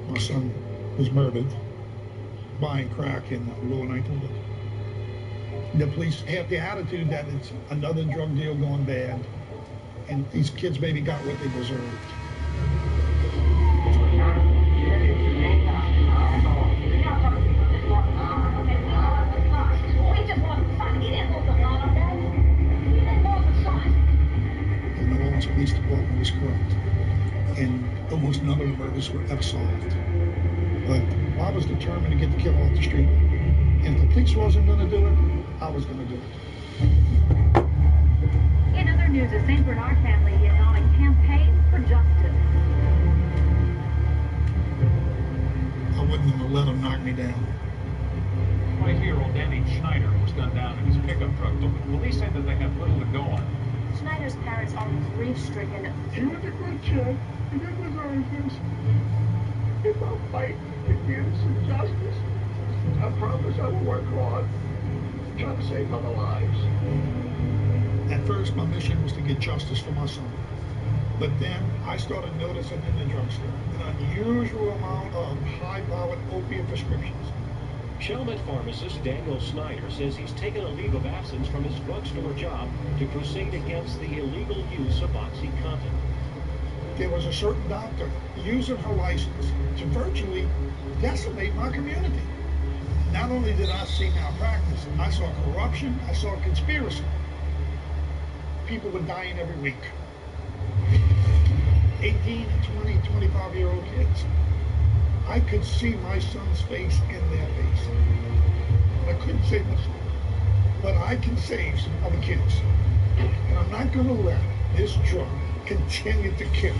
My son was murdered buying crack in Lower Ninth Ward. The police have the attitude that it's another drug deal going bad, and these kids maybe got what they deserved. The New Orleans Police Department was corrupt, and almost none of the murders were ever solved. But I was determined to get the killer off the street. And if the police wasn't going to do it, I was going to do it.
In other news, the St. Bernard family is on a campaign for justice.
I wouldn't have let them knock me down.
22-year-old Danny Schneider was gunned down in his pickup truck, but police say that they have little to go on.
Schneider's parents are grief-stricken.
He was a good kid. He did deserve this. If I fight to get some justice, I promise I will work hard, try to save other lives.
At first, my mission was to get justice for my son. But then I started noticing in the drugstore an unusual amount of high-powered opiate prescriptions.
Chalmette pharmacist Daniel Snyder says he's taken a leave of absence from his drugstore job to crusade against the illegal use of OxyContin.
There was a certain doctor using her license to virtually decimate my community. Not only did I see malpractice, I saw corruption, I saw conspiracy. People were dying every week. 18, 20, 25-year-old kids. I could see my son's face in their face. I couldn't save my son, but I can save some other kids. And I'm not going to let this drug continue to kill.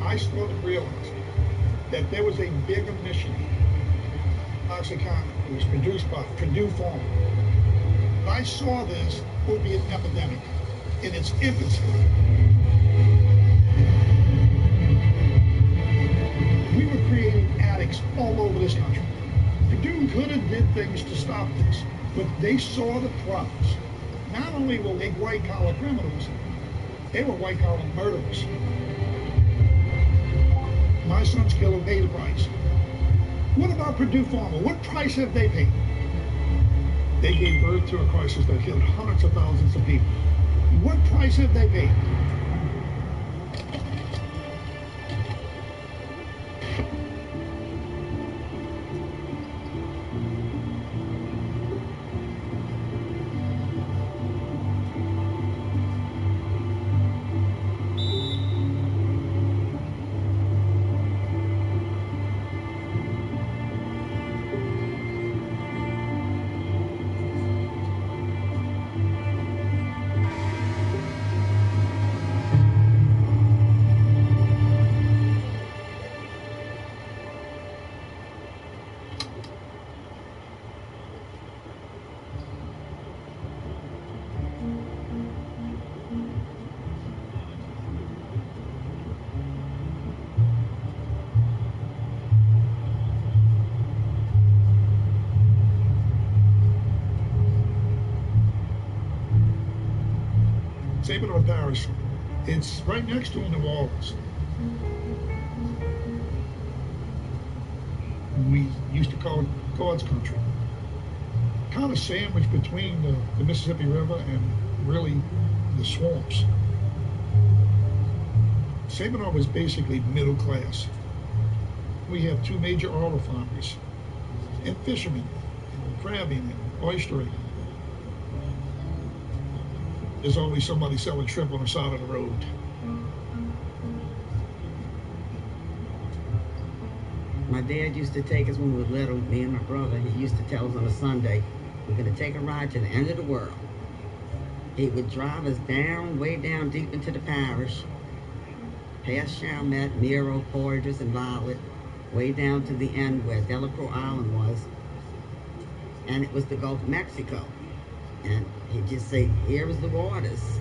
I started realizing that there was a bigger mission. OxyContin, it was produced by Purdue Pharma. I saw this opiate epidemic in its infancy. We were creating addicts all over this country. Purdue could have did things to stop this, but they saw the problems. Not only were they white-collar criminals, they were white-collar murderers. My son's killer paid a price. What about Purdue Pharma? What price have they paid? They gave birth to a crisis that killed hundreds of thousands of people. What price have they paid? Sabinor Parish. It's right next to New Orleans. We used to call it God's country. Kind of sandwiched between the Mississippi River and really the swamps. St. Bernard was basically middle class. We have two major olive farmers and fishermen, and crabbing and oystering. There's always somebody selling shrimp on the side of the road.
My dad used to take us when we were little, me and my brother. He used to tell us on a Sunday, we're going to take a ride to the end of the world. He would drive us down, way down deep into the parish, past Chalmette, Miro, Porges, and Violet, way down to the end where Delacroix Island was. And it was the Gulf of Mexico. And he'd just say, here is the waters.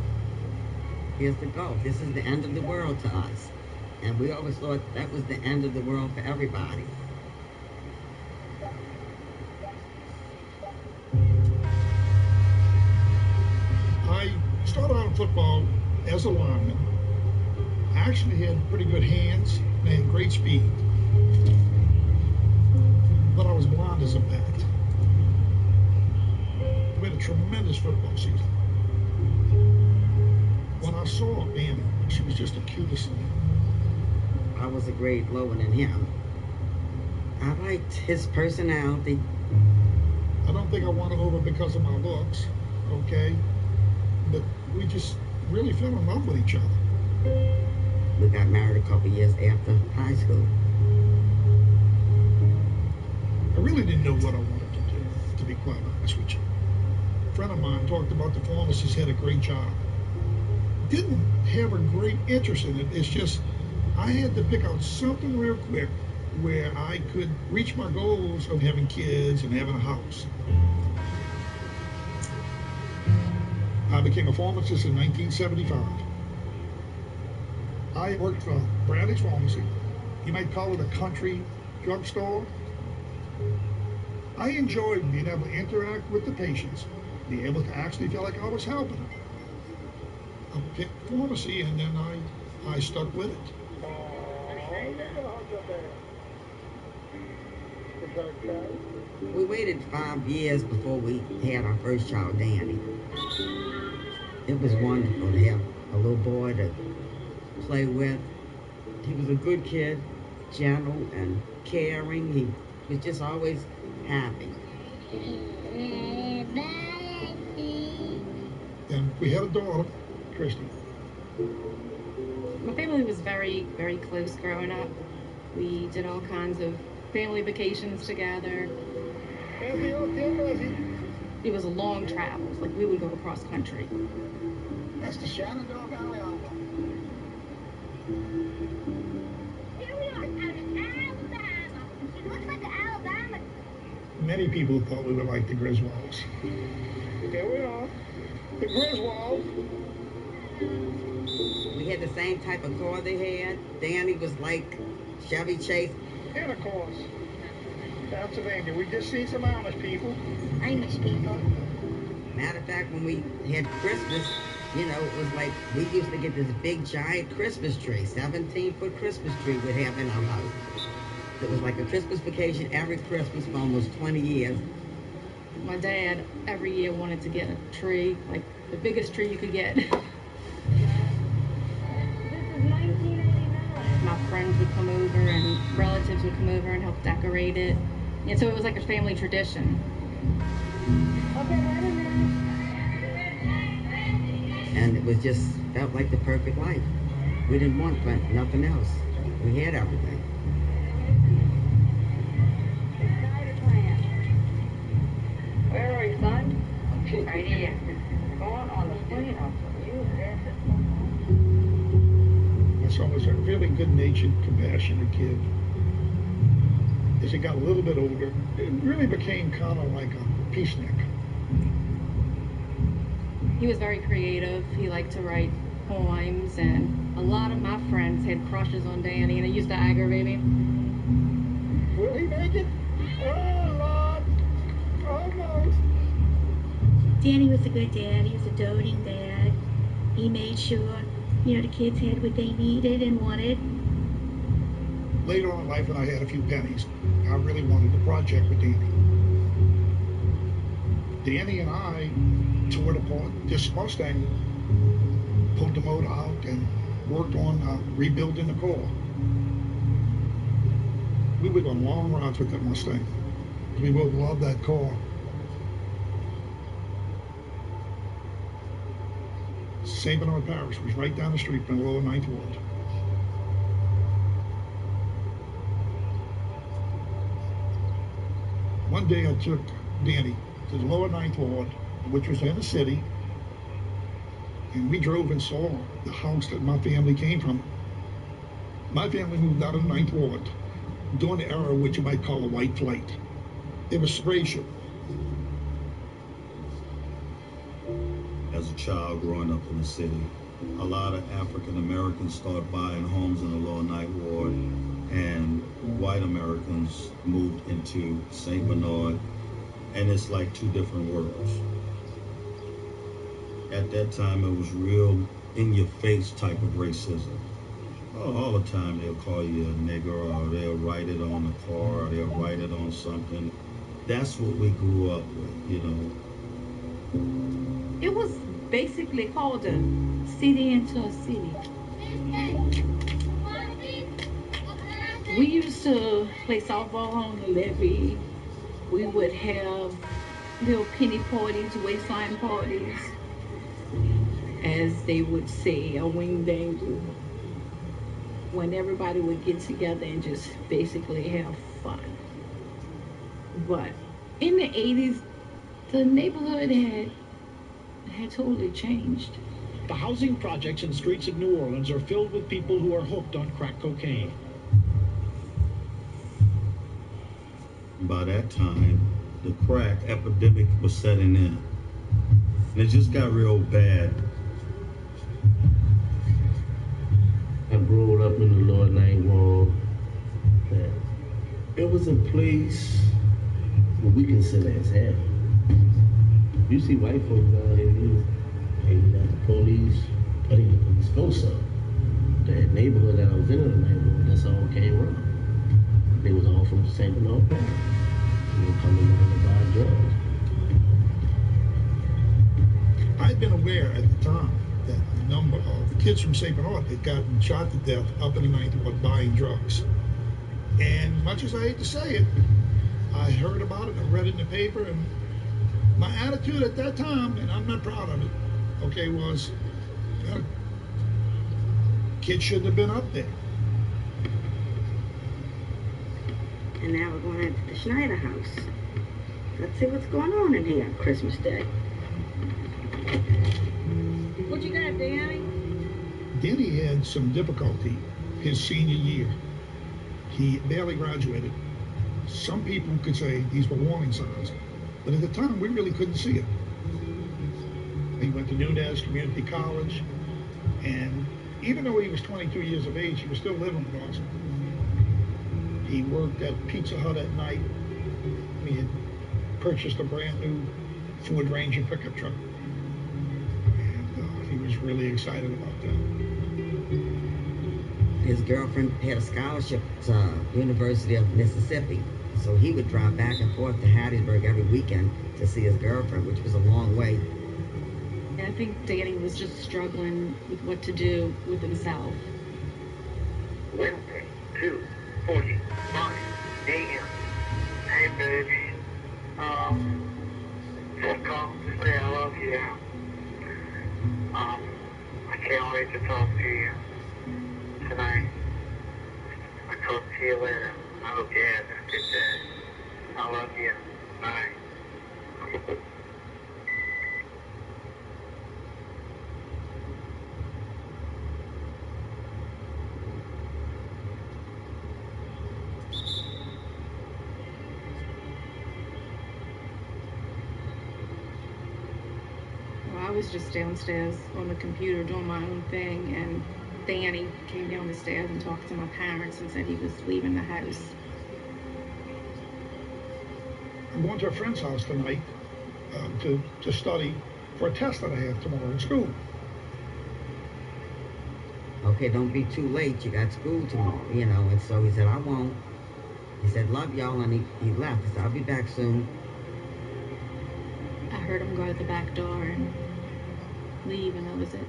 Here's the Gulf. This is the end of the world to us. And we always thought that was the end of the world for everybody.
I started out in football as a lineman. I actually had pretty good hands and I had great speed. But I was blind as a bat. We had a tremendous football season. When I saw Annie, she was just the cutest thing.
I was a grade lower than him. I liked his personality.
I don't think I won her over because of my looks, okay? But we just really fell in love with each other.
We got married a couple years after high school.
I really didn't know what I wanted to do, to be quite honest with you. A friend of mine talked about the pharmacist had a great job. Didn't have a great interest in it. It's just I had to pick out something real quick where I could reach my goals of having kids and having a house. I became a pharmacist in 1975. I worked for Bradley's Pharmacy. You might call it a country drugstore. I enjoyed being able to interact with the patients, be able to actually feel like I was helping them. I picked pharmacy and then I stuck with it.
We waited 5 years before we had our first child, Danny. It was wonderful to have a little boy to play with. He was a good kid, gentle and caring. He was just always happy.
And we had a daughter, Christy.
My family was very, very close growing up. We did all kinds of family vacations together. It was long travels, like we would go across country.
That's the Shenandoah Valley Opera.
Here we are, out in Alabama. It looks like Alabama.
Many people thought we were like the Griswolds.
There we are. The Griswolds.
We had the same type of car they had. Danny was like Chevy Chase.
And of course, Pennsylvania. We just see some Amish people.
Amish people.
Matter of fact, when we had Christmas, you know, it was like we used to get this big giant Christmas tree, 17-foot Christmas tree we'd have in our house. It was like a Christmas vacation every Christmas for almost 20 years.
My dad every year wanted to get a tree, like the biggest tree you could get. My friends would come over and relatives would come over and help decorate it. And so it was like a family tradition.
And it was just felt like the perfect life. We didn't want nothing else. We had everything.
Where are you, son? Right here. Going on the plane up you.
My son was a really good-natured, compassionate kid. As he got a little bit older, it really became kind of like a peacenik.
He was very creative. He liked to write poems, and a lot of my friends had crushes on Danny, and it used to aggravate me.
Will he make it? Oh, Lord. Almost.
Danny was a good dad. He was a doting dad. He made sure, you know, the kids had what they needed and wanted.
later on in life when I had a few pennies, I really wanted to project with Danny. Danny and I tore apart this Mustang, pulled the motor out, and worked on rebuilding the core. We went on long rides with that Mustang. We both loved that car. St. Bernard Parish was right down the street from the lower 9th Ward. One day I took Danny to the lower 9th Ward, which was in the city, and we drove and saw the house that my family came from. My family moved out of the 9th Ward during the era which you might call a white flight. It was racial.
As a child growing up in the city, a lot of African Americans started buying homes in the lower 9th Ward, and white Americans moved into St. Bernard, and it's like two different worlds. At that time, it was real in-your-face type of racism. Oh, all the time they'll call you a nigger, or they'll write it on the car, or they'll write it on something. That's what we grew up with, you know.
It was basically called a city into a city. We used to play softball on the levee. We would have little penny parties, waistline parties, as they would say, a wing dangle, when everybody would get together and just basically have fun. But in the 80s, the neighborhood had totally changed.
The housing projects and streets of New Orleans are filled with people who are hooked on crack cocaine.
By that time, the crack epidemic was setting in. And it just got real bad.
I grew up in the lower 9th Ward. It was a place what we consider as hell. You see white folks down here, you got the police, putting the police ghosts up. That neighborhood that I was in the 9th Ward, that's all came around. They was all from St. Bernard Parish. They were coming down to buy drugs.
I'd been aware at the time that the number of kids from St. Bernard had gotten shot to death up in the 9th Ward buying drugs. And much as I hate to say it, I heard about it, I read it in the paper, and my attitude at that time, and I'm not proud of it, okay, was, you know, kids shouldn't have been up there.
And now we're going into the Schneider house. Let's see what's going on in here on Christmas Day.
What you got, Danny?
Danny had some difficulty his senior year. He barely graduated. Some people could say these were warning signs, but at the time we really couldn't see it. He went to Nunez Community College, and even though he was 22 years of age, he was still living with us. He worked at Pizza Hut at night. He had purchased a brand new Ford Ranger pickup truck. And he was really excited about that.
His girlfriend had a scholarship to University of Mississippi, so he would drive back and forth to Hattiesburg every weekend to see his girlfriend, which was a long way.
And I think Danny was just struggling with what to do with himself.
Wednesday, 2:49 a.m. Hey, baby. Just called to say I love you. I can't wait to talk to you tonight. I'll talk to you later. I hope you have a good day. I love you. Bye.
Well, I was just downstairs on the computer doing my own thing, and Danny came down the stairs and talked to my parents and said he was leaving the house.
I'm going to a friend's house tonight to study for a test that I have tomorrow in school.
okay, don't be too late. You got school tomorrow, you know. And so he said, I won't. He said, love y'all, and he left. He said, I'll be back soon.
I heard him go out the back door and leave, and that was it.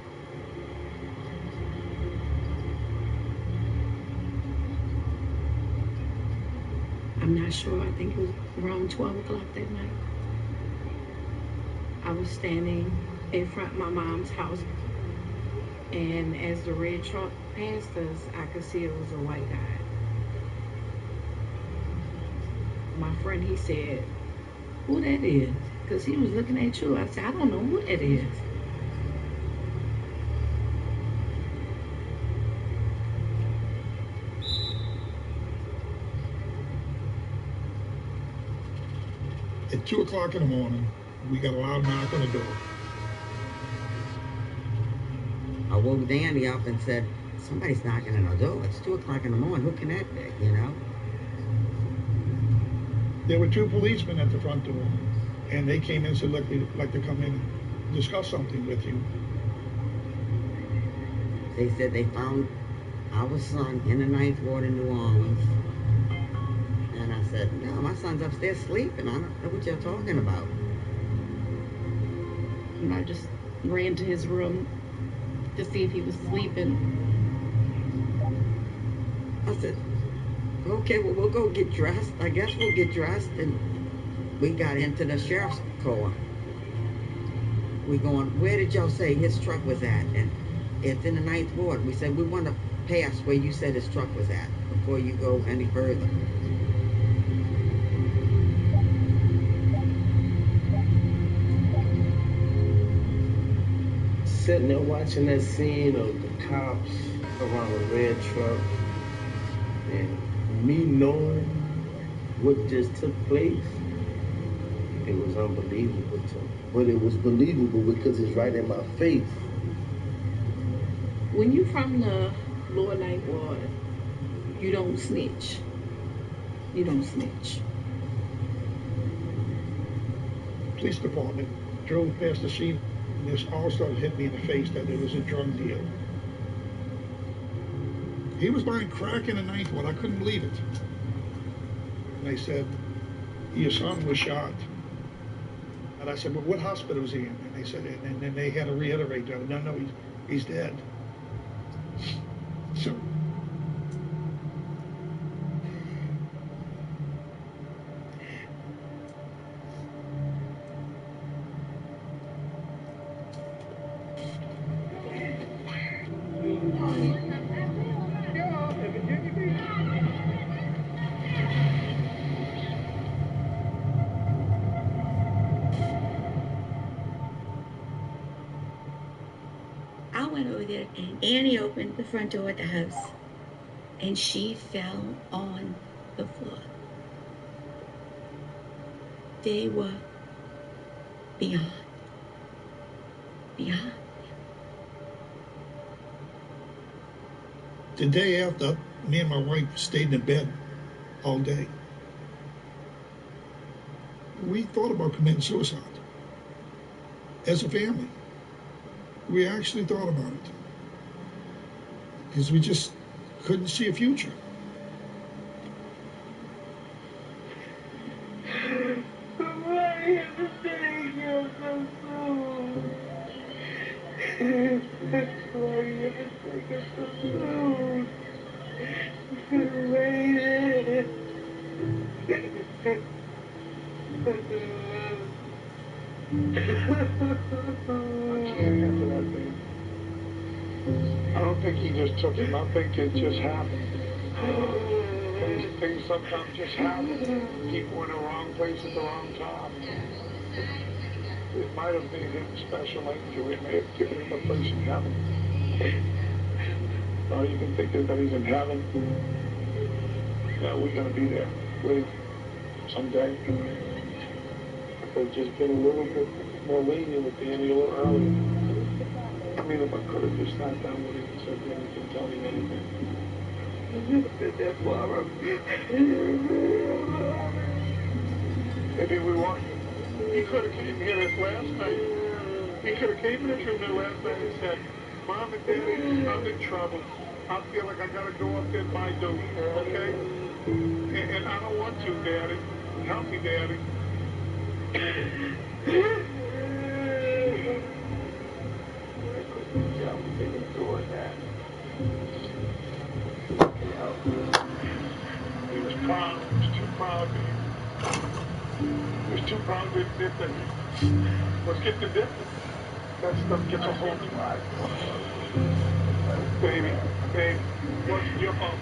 I'm not sure. I think it was around 12 o'clock that night. I was standing in front of my mom's house, and as the red truck passed us, I could see it was a white guy. My friend, he said, who that is? Because he was looking at you. I said, I don't know who that is.
At 2 o'clock in the morning, we got a loud knock on the door.
I woke Danny up and said, somebody's knocking on our door. It's 2 o'clock in the morning. Who can that be, you know?
There were 2 policemen at the front door, and they came in and said, look, we'd like to come in and discuss something with you.
They said they found our son in the 9th Ward in New Orleans. And I said, no, my son's upstairs sleeping. I don't know what you're talking about.
And I just ran to his room to see if he was sleeping.
I said, okay, well, we'll go get dressed. I guess we'll get dressed. And we got into the sheriff's car. We going, where did y'all say his truck was at? And it's in the 9th Ward. We said, we want to pass where you said his truck was at before you go any further.
Sitting there watching that scene of the cops around the red truck and me knowing what just took place, it was unbelievable to me. But it was believable because it's right in my face.
When you from the lower 9th Ward, you don't snitch. You don't snitch.
Police department drove past the scene, and this ALLSTAR hit me in the face that there was a drug deal. He was buying crack in the 9th Ward. I couldn't believe it. And they said, your son was shot. And I said, well, what hospital is he in? And they said, and then they had to reiterate that. No, he's dead. So,
I went over there and Annie opened the front door at the house and she fell on the floor. They were beyond.
the day after, me and my wife stayed in bed all day. We thought about committing suicide as a family. We actually thought about it because we just couldn't see a future.
Why is it taking you so soon? Why is it taking so soon? I've waited.
I can't answer that thing. I don't think he just took him. I think it just happened. Things sometimes just happen. People in the wrong place at the wrong time. It might have made him a special angel. It may have given him a place in heaven. Or even thinking that he's in heaven. Yeah, we're going to be there with him someday. If I'd just been a little bit more lenient with Danny a little earlier. I mean, if I could have just sat down with him and said, Danny, can tell me anything. I've never been that far up. Maybe we weren't. He could have came here this last night. He could have came in this room there last night and said, Mom and Daddy, I'm in trouble. I feel like I gotta go up in my duty, okay? And I don't want to, Daddy. Help me, Daddy. He was proud. He was too proud, man. He was too proud to admit that he was getting addicted. That stuff gets a hold of you. Baby, what's your fault?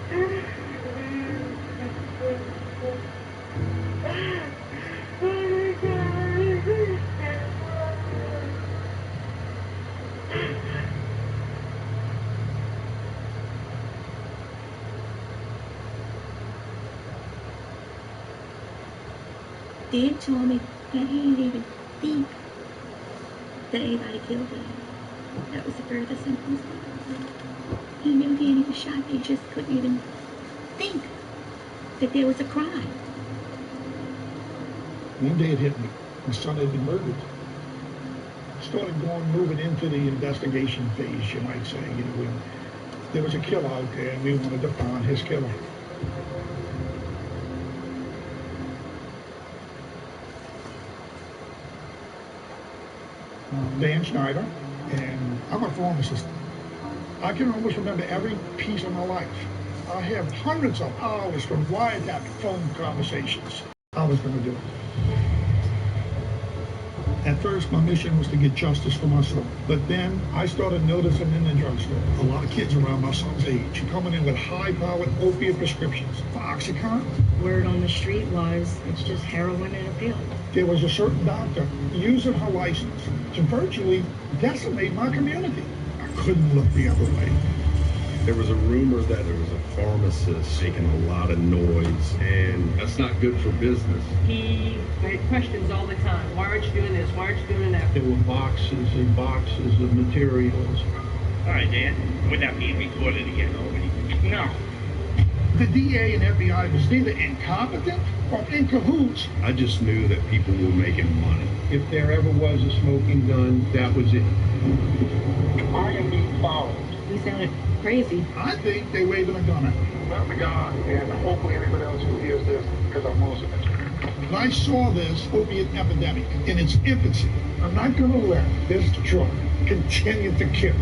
Dad told me that he didn't even think that anybody killed him. That was the furthest thing. He knew Danny was shot, but he just couldn't even think that there was a crime.
One day it hit me. My son had been murdered. Started moving into the investigation phase, you might say. You know, when there was a killer out there, and we wanted to find his killer. Dan Schneider, and I'm a pharmacist. I can almost remember every piece of my life. I have hundreds of hours from wiretap phone conversations. I was going to do it. At first, my mission was to get justice for my son. But then I started noticing in the drugstore a lot of kids around my son's age coming in with high-powered opiate prescriptions for OxyContin.
Word on the street was it's just heroin in a pill.
There was a certain doctor using her license to virtually decimate my community. I couldn't look the other way.
There was a rumor that there was a pharmacist making a lot of noise, and that's not good for business.
He had questions all the time. Why aren't you doing this? Why aren't you doing that?
There were boxes and boxes of materials.
All right, Dan. Without being recorded again, Albany.
No. The DA and FBI was neither incompetent or in cahoots.
I just knew that people were making money.
If there ever was a smoking gun, that was it. I am being followed.
He sounded crazy.
I think they waving a gun at me. Not the God, and hopefully anybody else who hears this, because I'm losing it. When I saw this opiate epidemic in its infancy, I'm not going to let this drug continue to kill.